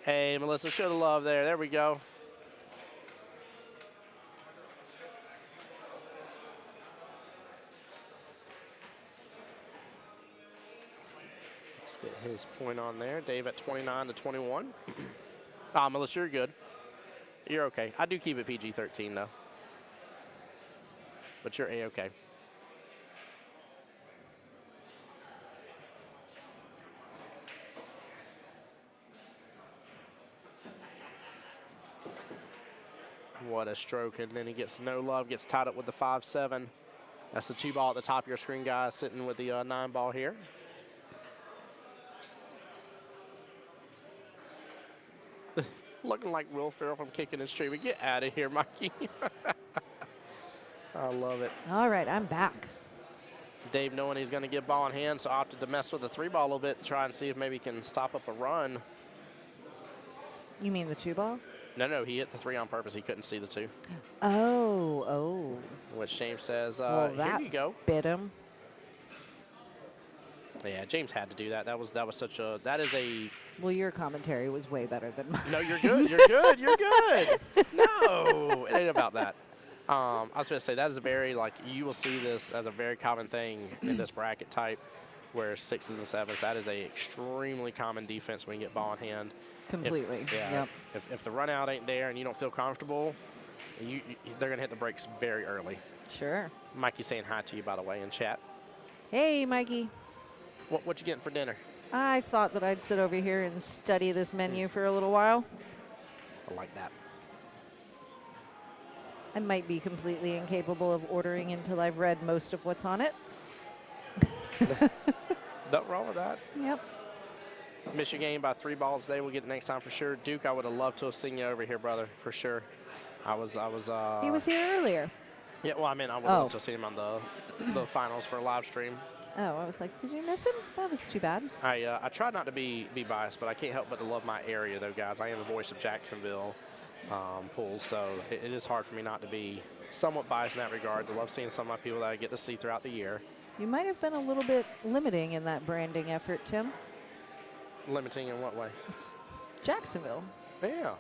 Hey, Melissa, show the love there. There we go. Get his point on there. Dave at 29-21. Melissa, you're good. You're okay. I do keep it PG-13, though. But you're A-okay. What a stroke. And then he gets no love, gets tied up with the 5-7. That's the 2 ball at the top of your screen, guys, sitting with the 9 ball here. Looking like Will Ferrell from Kicking and Streaming. Get out of here, Mikey. I love it. All right, I'm back. Dave, knowing he's going to get ball in hand, so opted to mess with the 3 ball a little bit to try and see if maybe he can stop up a run. You mean the 2 ball? No, he hit the 3 on purpose. He couldn't see the 2. Oh. Which James says, Well, here that you go. bit him. Yeah, James had to do that. That was such a, that is a. Well, your commentary was way better than mine. No, you're good. You're good. You're good. No, it ain't about that. I was going to say, that is a very, like, you will see this as a very common thing in this bracket type where 6s and 7s, that is a extremely common defense when you get ball in hand. Completely. Yeah. Yep. If the run out ain't there and you don't feel comfortable, they're going to hit the brakes very early. Sure. Mikey's saying hi to you, by the way, in chat. Hey, Mikey. What you getting for dinner? I thought that I'd sit over here and study this menu for a little while. I like that. I might be completely incapable of ordering until I've read most of what's on it. Nothing wrong with that. Yep. Miss your game by 3 balls today. We'll get it next time for sure. Duke, I would have loved to have seen you over here, brother, for sure. I was. He was here earlier. Yeah, well, I mean, I would love to have seen him on the finals for a live stream. Oh, I was like, did you miss him? That was too bad. I try not to be biased, but I can't help but to love my area, though, guys. I am the voice of Jacksonville Pool, so it is hard for me not to be somewhat biased in that regard. I love seeing some of my people that I get to see throughout the year. You might have been a little bit limiting in that branding effort, Tim. Limiting in what way? Jacksonville. Yeah.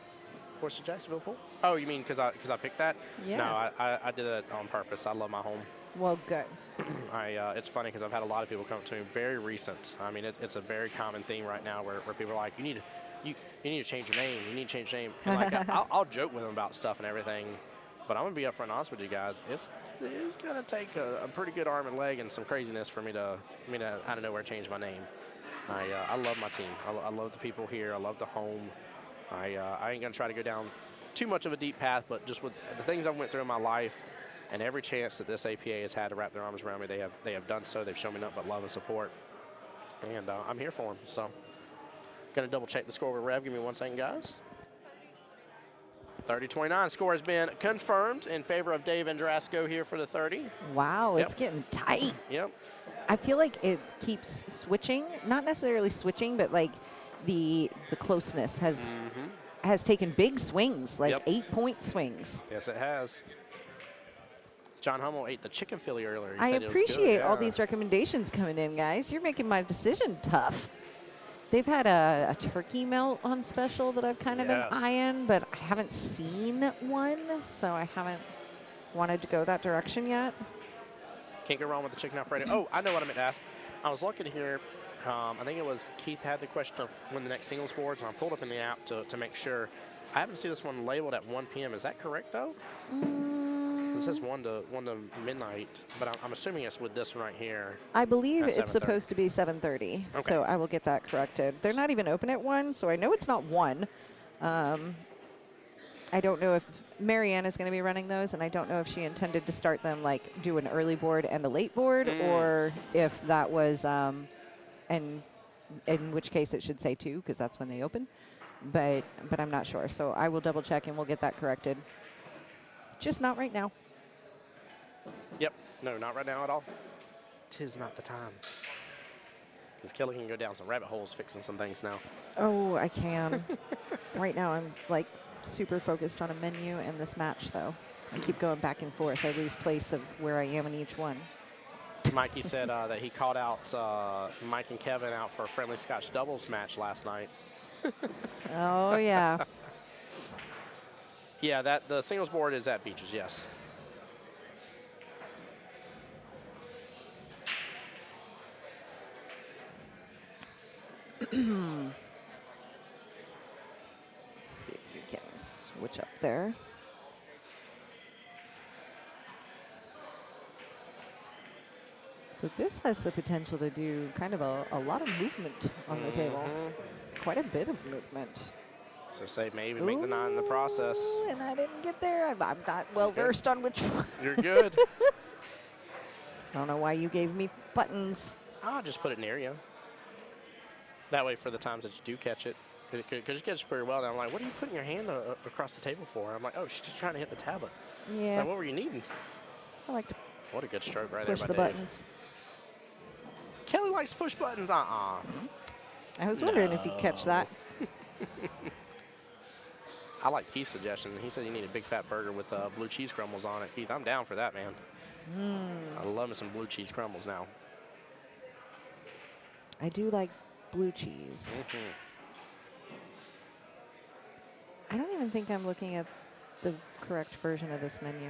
Voice of Jacksonville Pool. Oh, you mean because I picked that? Yeah. No, I did it on purpose. I love my home. Well, good. It's funny because I've had a lot of people come up to me very recent. I mean, it's a very common theme right now where people are like, you need to change your name. You need to change your name. And like, I'll joke with them about stuff and everything, but I'm gonna be upfront and honest with you guys. It's gonna take a pretty good arm and leg and some craziness for me to out of nowhere change my name. I love my team. I love the people here. I love the home. I ain't gonna try to go down too much of a deep path, but just with the things I went through in my life. And every chance that this APA has had to wrap their arms around me, they have done so. They've shown me nothing but love and support, and I'm here for them. So, gonna double check the score with Rev. Give me 1 second, guys. 30-29 score has been confirmed in favor of Dave Andrasco here for the 30. Wow, Yep. it's getting tight. Yep. I feel like it keeps switching. Not necessarily switching, but like the closeness has taken big swings, like Yep. 8-point swings. Yes, it has. John Hummel ate the chicken Philly earlier. He I said it was good, appreciate all yeah. these recommendations coming in, guys. You're making my decision tough. They've had a turkey melt on special that I've kind of been Yes. eyeing, but I haven't seen one, so I haven't wanted to go that direction yet. Can't go wrong with the chicken Alfredo. Oh, I know what I meant to ask. I was looking here. I think it was Keith had the question of when the next singles boards, and I pulled up in the app to make sure. I haven't seen this one labeled at 1 p.m. Is that correct, though? It says 1 to midnight, but I'm assuming it's with this one right here. I believe At it's 7:30. supposed to be 7:30, Okay. so I will get that corrected. They're not even open at 1, so I know it's not 1. I don't know if Marianne is going to be running those, and I don't know if she intended to start them, like, do an early board and a late board, or if that was, and in which case it should say 2, because that's when they open. But I'm not sure, so I will double check and we'll get that corrected. Just not right now. Yep. No, not right now at all. 'Tis not the time. Because Kelly can go down some rabbit holes fixing some things now. Oh, I can. Right now I'm like super focused on a menu and this match, though. I keep going back and forth. I lose place of where I am in each one. Mikey said that he called out Mike and Kevin out for a friendly Scotch doubles match last night. Oh, yeah. Yeah, the singles board is at Beaches, yes. See if we can switch up there. So this has the potential to do kind of a lot of movement on the table. Quite a bit of movement. So say maybe make the 9 in the process. Ooh, and I didn't get there. I'm not well versed on which one. You're good. I don't know why you gave me buttons. I'll just put it near you. That way for the times that you do catch it. Because you catch it pretty well. And I'm like, what are you putting your hand across the table for? I'm like, oh, she's just trying to hit the tablet. Yeah, Like, what were you needing? I like to What a good stroke right push there the by Dave. buttons. Kelly likes to push buttons. I was wondering if you'd catch that. I like Keith's suggestion. He said you need a big fat burger with blue cheese crumbles on it. Keith, I'm down for that, man. I love me some blue cheese crumbles now. I do like blue cheese. I don't even think I'm looking at the correct version of this menu.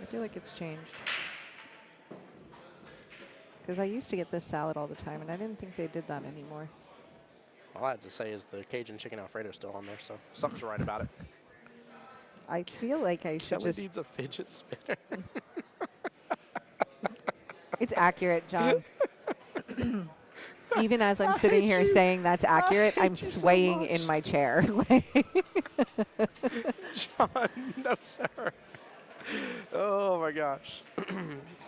I feel like it's changed. Because I used to get this salad all the time, and I didn't think they did that anymore. All I have to say is the Cajun chicken Alfredo is still on there, so something's right about it. I feel like I should Kelly just... needs a fidget spinner. It's accurate, John. Even as I'm sitting here saying that's accurate, I'm hate you so swaying much. in my chair. John, no, sir. Oh, my gosh.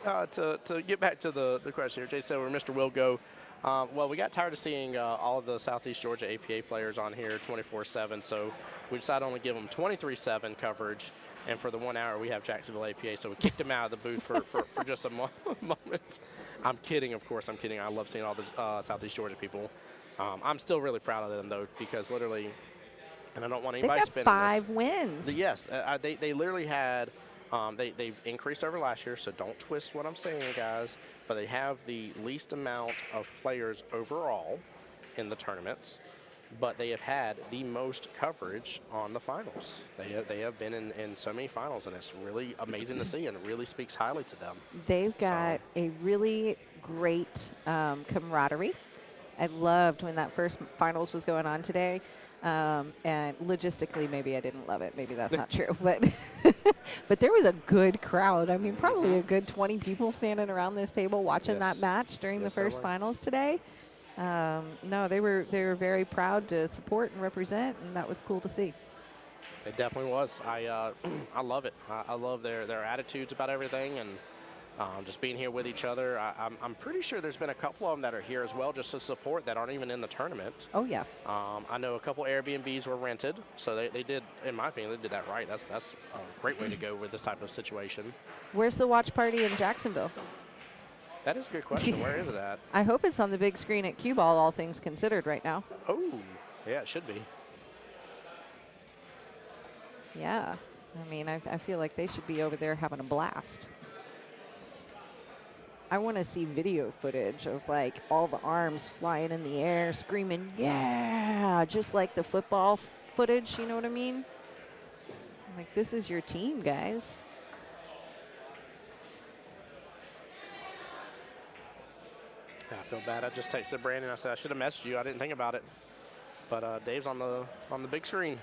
To get back to the question here, Jay said where Mr. Will go. Well, we got tired of seeing all of the Southeast Georgia APA players on here 24/7, so we decided to only give them 23/7 coverage. And for the 1 hour, we have Jacksonville APA, so we kicked them out of the booth for just a moment. I'm kidding, of course. I'm kidding. I love seeing all the Southeast Georgia people. I'm still really proud of them, though, because literally, and I don't want They've anybody got spinning 5 this. wins. Yes, they literally had. They've increased over last year, so don't twist what I'm saying, guys. But they have the least amount of players overall in the tournaments, but they have had the most coverage on the finals. They have been in so many finals, and it's really amazing to see, and it really speaks highly to them. They've got a really great camaraderie. I loved when that first finals was going on today. And logistically, maybe I didn't love it. Maybe that's not true. But but there was a good crowd. I mean, probably a good 20 people standing around this table watching Yes. that match during Yes, the there first were. finals today. No, they were very proud to support and represent, and that was cool to see. It definitely was. I I love it. I love their attitudes about everything, and just being here with each other. I'm pretty sure there's been a couple of them that are here as well just to support that aren't even in the tournament. Oh, yeah. I know a couple Airbnbs were rented, so they did, in my opinion, they did that right. That's a great way to go with this type of situation. Where's the watch party in Jacksonville? That is a good question. Where is it at? I hope it's on the big screen at Cue Ball, all things considered, right now. Oh, yeah, it should be. Yeah. I mean, I feel like they should be over there having a blast. I want to see video footage of, like, all the arms flying in the air, screaming, yeah, just like the football footage, you know what I mean? Like, this is your team, guys. I feel bad. I just texted Brandon. I said I should have messaged you. I didn't think about it. But Dave's on the big screen.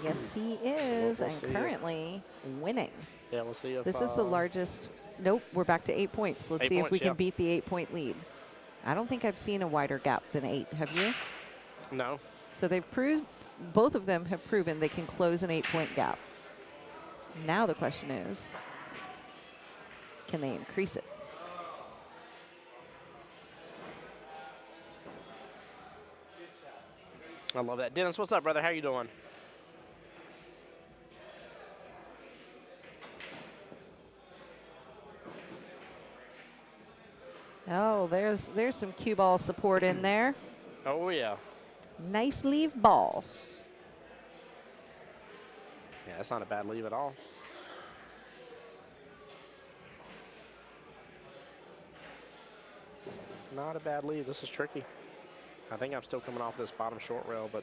Yes, he is, we'll see and if- currently winning. Yeah, we'll see if This is the largest. Nope, we're back to 8 points. Let's 8 see if points, we can yeah. beat the 8-point lead. I don't think I've seen a wider gap than 8. Have you? No. So they've proved, both of them have proven they can close an 8-point gap. Now the question is, can they increase it? I love that. Dennis, what's up, brother? How you doing? Oh, there's some cue ball support in there. Oh, yeah. Nice leave balls. Yeah, that's not a bad leave at all. Not a bad leave. This is tricky. I think I'm still coming off this bottom short rail, but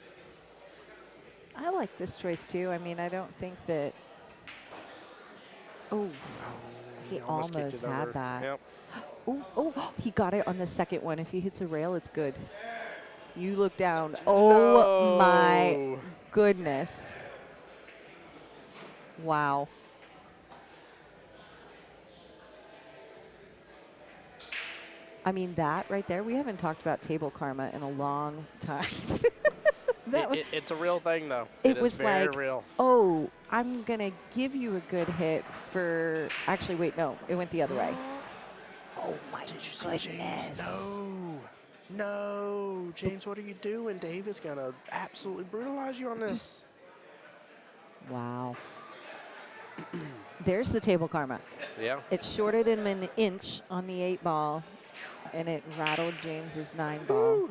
I like this choice too. I mean, I don't think that. Oh, he almost kicked it had over. that. Yep. Oh, he got it on the second one. If he hits a rail, it's good. You look down. Oh, my No. goodness. Wow. I mean, that right there, we haven't talked about table karma in a long time. That was, It's a real thing, though. it It is was very like, real. oh, I'm going to give you a good hit for. Actually, wait, no, it went the other way. Oh, my goodness. No. James, what are you doing? Dave is going to absolutely brutalize you on this. Wow. There's the table karma. Yeah. It shorted him an inch on the 8 ball, and it rattled James's 9 ball.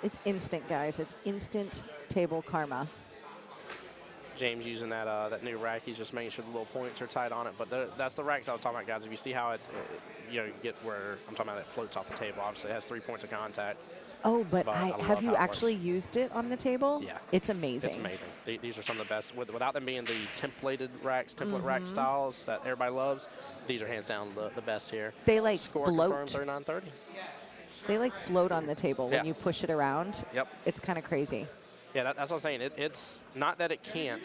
It's instant, guys. It's instant table karma. James using that new rack. He's just making sure the little points are tight on it. But that's the racks I was talking about, guys. If you see how you get where I'm talking about, it floats off the table. Obviously, it has 3 points of contact. Oh, but I love have you how it actually used it on the table? Yeah. It's amazing. It's amazing. These are some of the best. Without them being the template rack Mm-hmm. styles that everybody loves, these are hands down the best here. They like Score float. confirmed 39-30. They like float on the table Yeah. when you push it around. Yep. It's kind of crazy. Yeah, that's what I'm saying. It's not that it can't,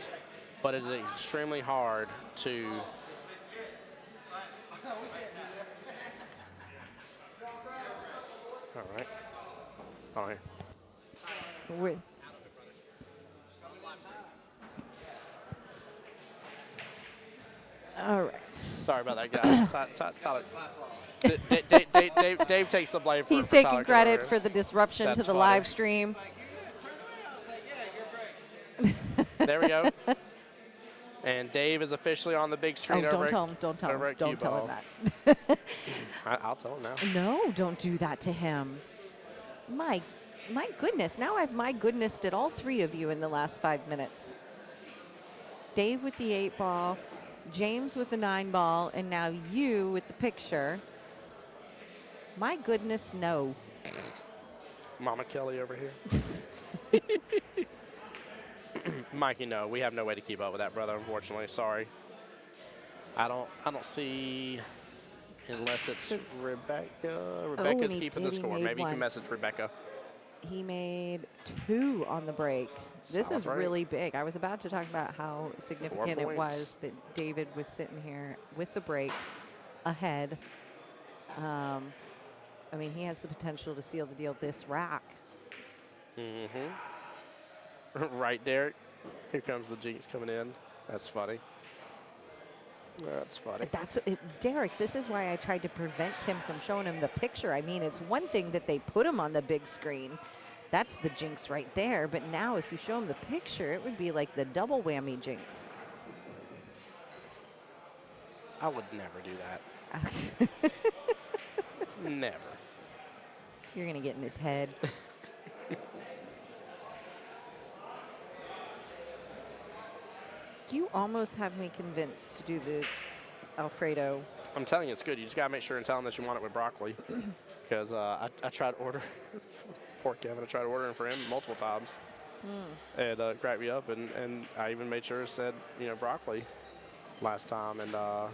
but it is extremely hard to All right. All right. We're- All right. Sorry about that, guys. Tyler. Dave takes the blame for He's for taking Tyler credit coming for the disruption That's to the funny. live stream. over. There we go. And Dave is officially on the big Oh, screen over don't at- tell him. Don't tell over him. at Don't tell him Cue that. I'll tell him now. No, don't do that to him. My goodness. Now I've my goodness did all three of you in the last 5 minutes. Dave with the 8 ball, James with the 9 ball, and now you with the picture. My goodness, no. Mama Kelly over here. Mikey, no, we have no way to keep up with that, brother. Unfortunately, sorry. I don't see, unless it's Rebecca. Rebecca's and he keeping the did, he score. made Maybe you one. can message Rebecca. He made 2 on the break. This Sounds is right. really big. I was about to talk about how significant it points. was that David was sitting here with the break ahead. I mean, he has the potential to seal the deal this rack. Right there. Here comes the Jinx coming in. That's funny. That's funny. Derek, this is why I tried to prevent Tim from showing him the picture. I mean, it's one thing that they put him on the big screen. That's the jinx right there. But now if you show him the picture, it would be like the double whammy jinx. I would never do that. Never. You're going to get in his head. You almost have me convinced to do the Alfredo. I'm telling you, it's good. You just got to make sure and tell them that you want it with broccoli. Because I tried to order, poor Kevin, I tried ordering for him multiple times. And cracked me up. And I even made sure it said, broccoli last time. And, my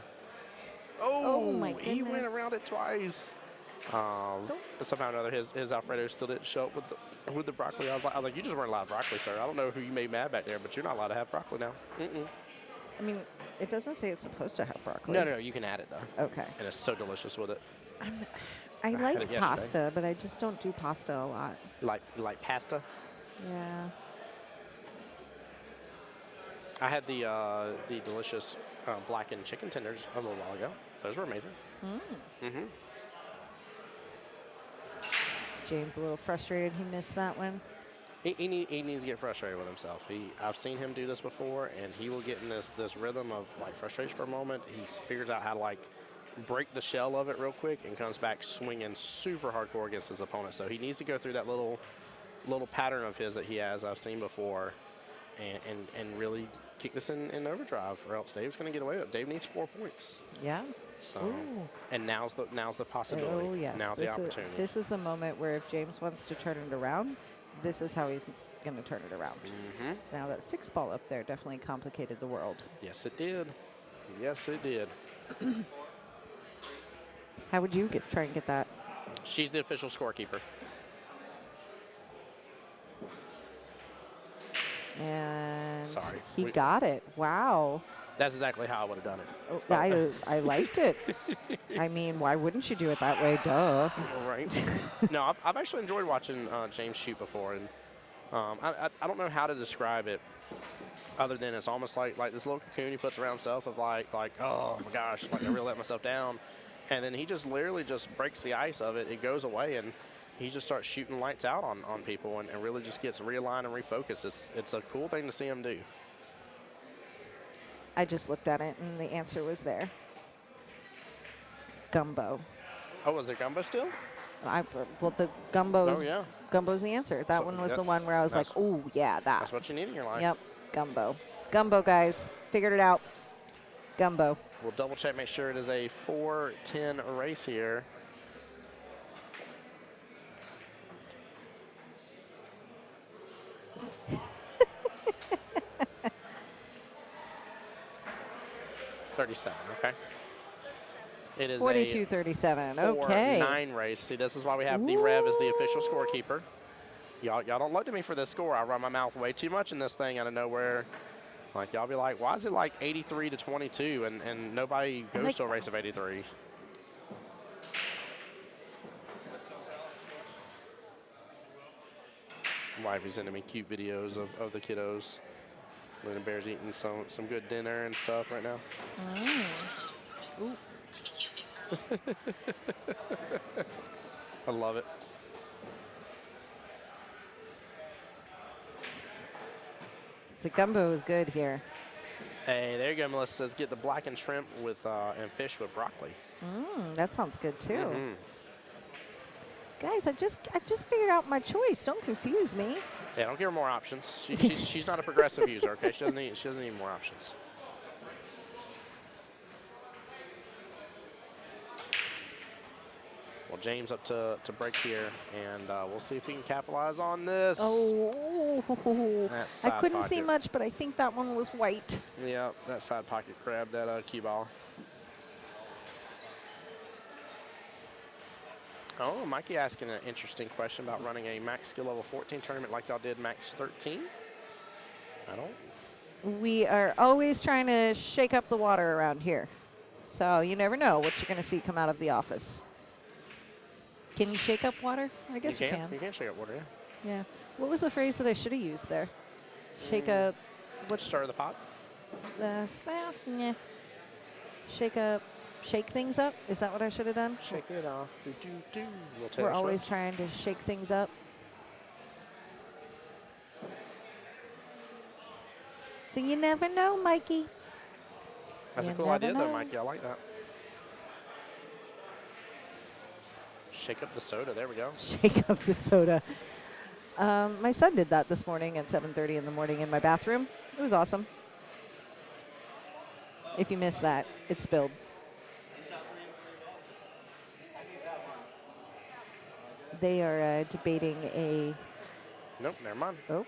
he went goodness. around it twice. But somehow or another, his Alfredo still didn't show up with the broccoli. I was like, you just weren't allowed broccoli, sir. I don't know who you made mad back there, but you're not allowed to have broccoli now. I mean, it doesn't say it's supposed to have broccoli. No, you can add it though. Okay. And it's so delicious with it. I had like it yesterday. pasta, but I just don't do pasta a lot. Like pasta. Yeah. I had the delicious blackened chicken tenders a little while ago. Those were amazing. James a little frustrated he missed that one. He needs to get frustrated with himself. I've seen him do this before, and he will get in this rhythm of like frustration for a moment. He figures out how to like break the shell of it real quick and comes back swinging super hardcore against his opponent. So he needs to go through that little pattern of his that he has I've seen before, and really kick this in overdrive, or else Dave's going to get away with it. Dave needs 4 points. Yeah. So Ooh. and now's the possibility. Oh, yes. Now's the opportunity. This is the moment where if James wants to turn it around, this is how he's going to turn it around. Now that 6 ball up there definitely complicated the world. Yes, it did. Yes, it did. How would you try and get that? She's the official scorekeeper. And Sorry. he got it. Wow. That's exactly how I would have done it. Oh, I liked it. I mean, why wouldn't you do it that way? Duh. Right. No, I've actually enjoyed watching James shoot before, and I don't know how to describe it other than it's almost like this little cocoon he puts around himself of like oh my gosh, like I really let myself down, and then he just literally just breaks the ice of it. It goes away, and he just starts shooting lights out on people, and really just gets realigned and refocused. It's a cool thing to see him do. I just looked at it, and the answer was there. Gumbo. Oh, was it gumbo still? Well, the gumbo's, Oh, yeah. gumbo's the answer. That So, one was yep. the one where I was like, That's- ooh, yeah, that. That's what you need in your life. Yep, gumbo. Gumbo, guys. Figured it out. Gumbo. We'll double check, make sure it is a 4-10 race here. $37, okay. It is 42-37. a Okay. 4-9 race. See, this is why we have the Rev as the official scorekeeper. Y'all don't look at me for this score. I run my mouth way too much in this thing out of nowhere. Like, y'all be like, why is it like 83-22 and nobody goes to a race of 83? Wife is sending me cute videos of the kiddos. Luna Bear's eating some good dinner and stuff right now. Ooh. I love it. The gumbo is good here. Hey, there you go, Melissa says get the blackened shrimp with and fish with broccoli. That sounds good too. Mhm. Guys, I just figured out my choice. Don't confuse me. Yeah, don't give her more options. She's not a progressive user, okay? She doesn't need more options. Well, James up to break here, and we'll see if he can capitalize on this. Oh, That I side couldn't see pocket. much, but I think that one was white. Yeah, that side pocket grabbed that cue ball. Oh, Mikey asking an interesting question about running a max skill level 14 tournament like y'all did max 13. I don't. We are always trying to shake up the water around here. So you never know what you're going to see come out of the office. Can you shake up water? I guess you can. You can shake up water, yeah. Yeah. What was the phrase that I should have used there? Shake up. What's Stir the pot. yeah. Shake up. Shake things up? Is that what I should have done? Shake it off. Do, do, do. We're always trying to shake things up. So you never know, Mikey. That's a You cool never idea, though, know. Mikey. I like that. Shake up the soda. There we go. Shake up the soda. My son did that this morning at 7:30 in the morning in my bathroom. It was awesome. If you missed that, it spilled. They are debating a. Nope, never mind. Oh.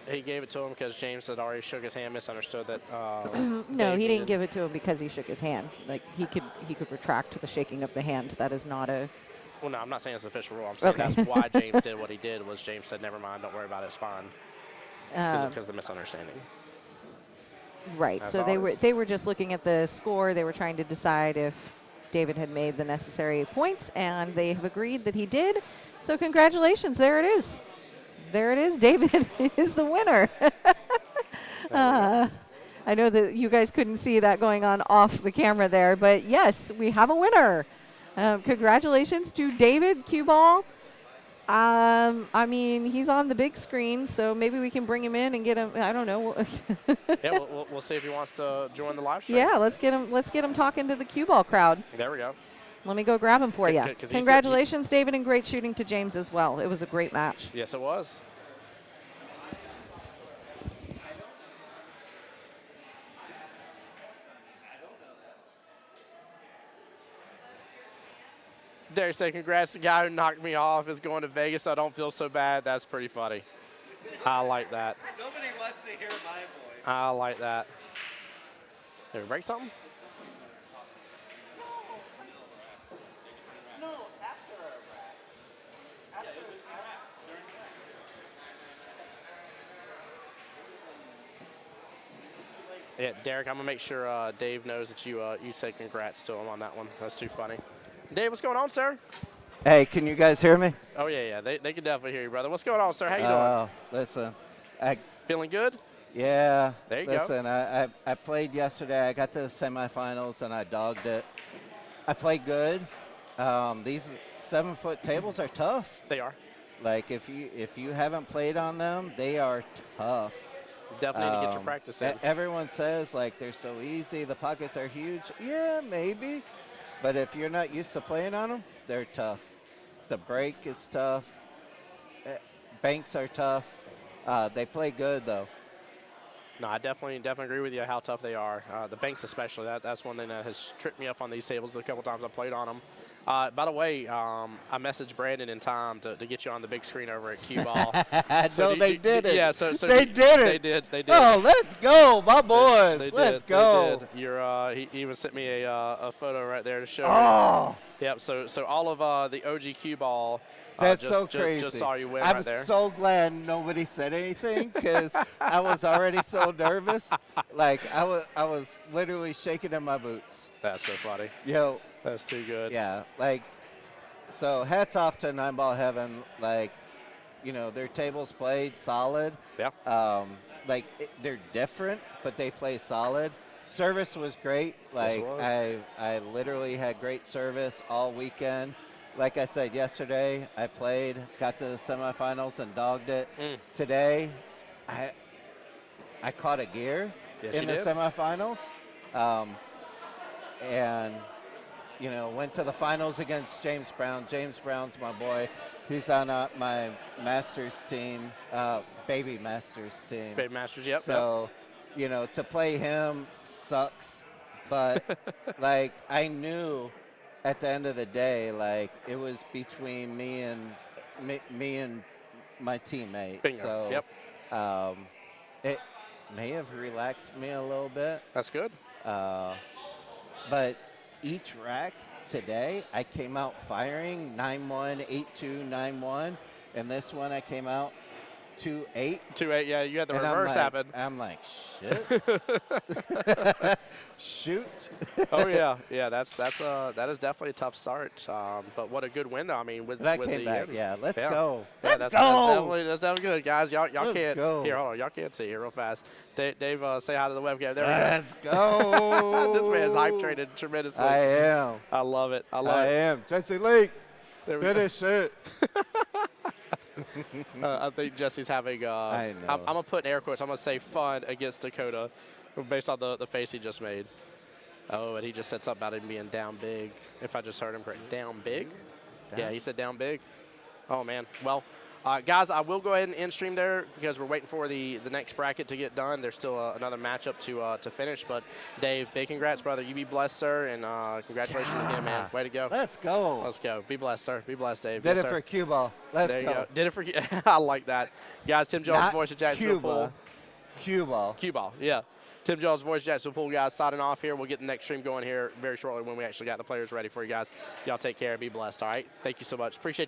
He gave it to him because James had already shook his hand, misunderstood that. No, Dave he didn't needed- give it to him because he shook his hand. Like he could retract the shaking of the hand. That is not a. Well, no, I'm not saying it's an official rule. I'm saying Okay. that's why James did what he did. Was James said, "Never mind, don't worry about it. It's fine." Because of the misunderstanding. Right. That's So all. they were just looking at the score. They were trying to decide if David had made the necessary points, and they have agreed that he did. So congratulations. There it is. There it is. David is the winner. I know that you guys couldn't see that going on off the camera there, but yes, we have a winner. Congratulations to David Cue Ball. I mean, he's on the big screen, so maybe we can bring him in and get him. I don't know. Yeah, we'll see if he wants to join the live stream. Yeah, let's get him talking to the cue ball crowd. There we go. Let me go grab him for you. 'Cause he said- Congratulations, David, and great shooting to James as well. It was a great match. Yes, it was. Dare say congrats to the guy who knocked me off is going to Vegas, so I don't feel so bad. That's pretty funny. I like that. Nobody wants to hear my voice. I like that. Did we break something? No, after a wrap. After Yeah, Derek, I'm gonna make sure Dave knows that you said congrats to him on that one. That's too funny. Dave, what's going on, sir? Hey, can you guys hear me? Oh yeah, they can definitely hear you, brother. What's going on, sir? How you Oh, listen, doing? Feeling good? yeah. There you go. listen, I played yesterday. I got to the semifinals and I dogged it. I played good. These 7-foot tables are tough. They are. Like if you haven't played on them, they are tough. Definitely need to get your practice in. Everyone says like they're so easy. The pockets are huge. Yeah, maybe. But if you're not used to playing on them, they're tough. The break is tough. Banks are tough. They play good though. No, I definitely agree with you how tough they are. The banks especially. That's one thing that has tripped me up on these tables the couple times I played on them. By the way, I messaged Brandon in time to get you on the big screen over at Cue Ball. No, they did it. Yeah, so they did it. They did. Oh, let's go, my boys. They Let's did, go. They did. He even sent me a photo right there to show. Oh, Yep. So all of the OG Cue Ball. that's just, so crazy. Just saw you win I'm right there. so glad nobody said anything because I was already so nervous. Like I was literally shaking in my boots. That's so funny. Yo, That's too good. yeah, like. So hats off to 9 Ball Heaven. Like, their tables played solid. Yeah. They're different, but they play solid. Service was great. Yes, it was. I literally had great service all weekend. Like I said yesterday, I played, got to the semifinals and dogged it. Today, I caught a gear Yes, in you the did. semifinals, and went to the finals against James Brown. James Brown's my boy. He's on my Masters team, baby Masters team. Baby Masters, yep. So, to play him sucks, but I knew at the end of the day, it was between me and my teammate. Bingo. So, Yep. it may have relaxed me a little bit, That's good. but each rack today, I came out firing 9-1, 8-2, 9-1, and this one I came out 2-8. 2-8, yeah, you had the And reverse happen. I'm like, shit. Shoot. Oh yeah, yeah. That is definitely a tough start. But what a good win though. I mean, with But I with came the back. end. Yeah, let's Yeah. go. Yeah, Let's that's go. That's definitely good, guys. Y'all Let's can't go. here. Hold on, y'all can't see here real fast. Dave, say hi to the webcam. There we Let's go. go. This man's hype traded tremendously. I am. I love it. I love I it. am. Jesse Leak, There we go. finish it. I think Jesse's having. I know. I'm gonna put in air quotes. I'm gonna say fun against Dakota, based on the face he just made. Oh, and he just said something about him being down big. If I just heard him correct, down big. Yeah, he said down big. Oh man. Well, guys, I will go ahead and end stream there because we're waiting for the next bracket to get done. There's still another matchup to finish. But Dave, big congrats, brother. You be blessed, sir, and congratulations again, man. Way to go. Let's go. Let's go. Be blessed, sir. Be blessed, Dave. Did Yes, it sir. for cue ball. Let's There you go. go. Did it for I like that. Guys, Tim Jones, Not voice of Jacksonville Pool. Cuba. Cue ball. Cue ball, yeah. Tim Jones, voice of Jacksonville Pool, guys, signing off here. We'll get the next stream going here very shortly when we actually got the players ready for you guys. Y'all take care. Be blessed, all right? Thank you so much. Appreciate you.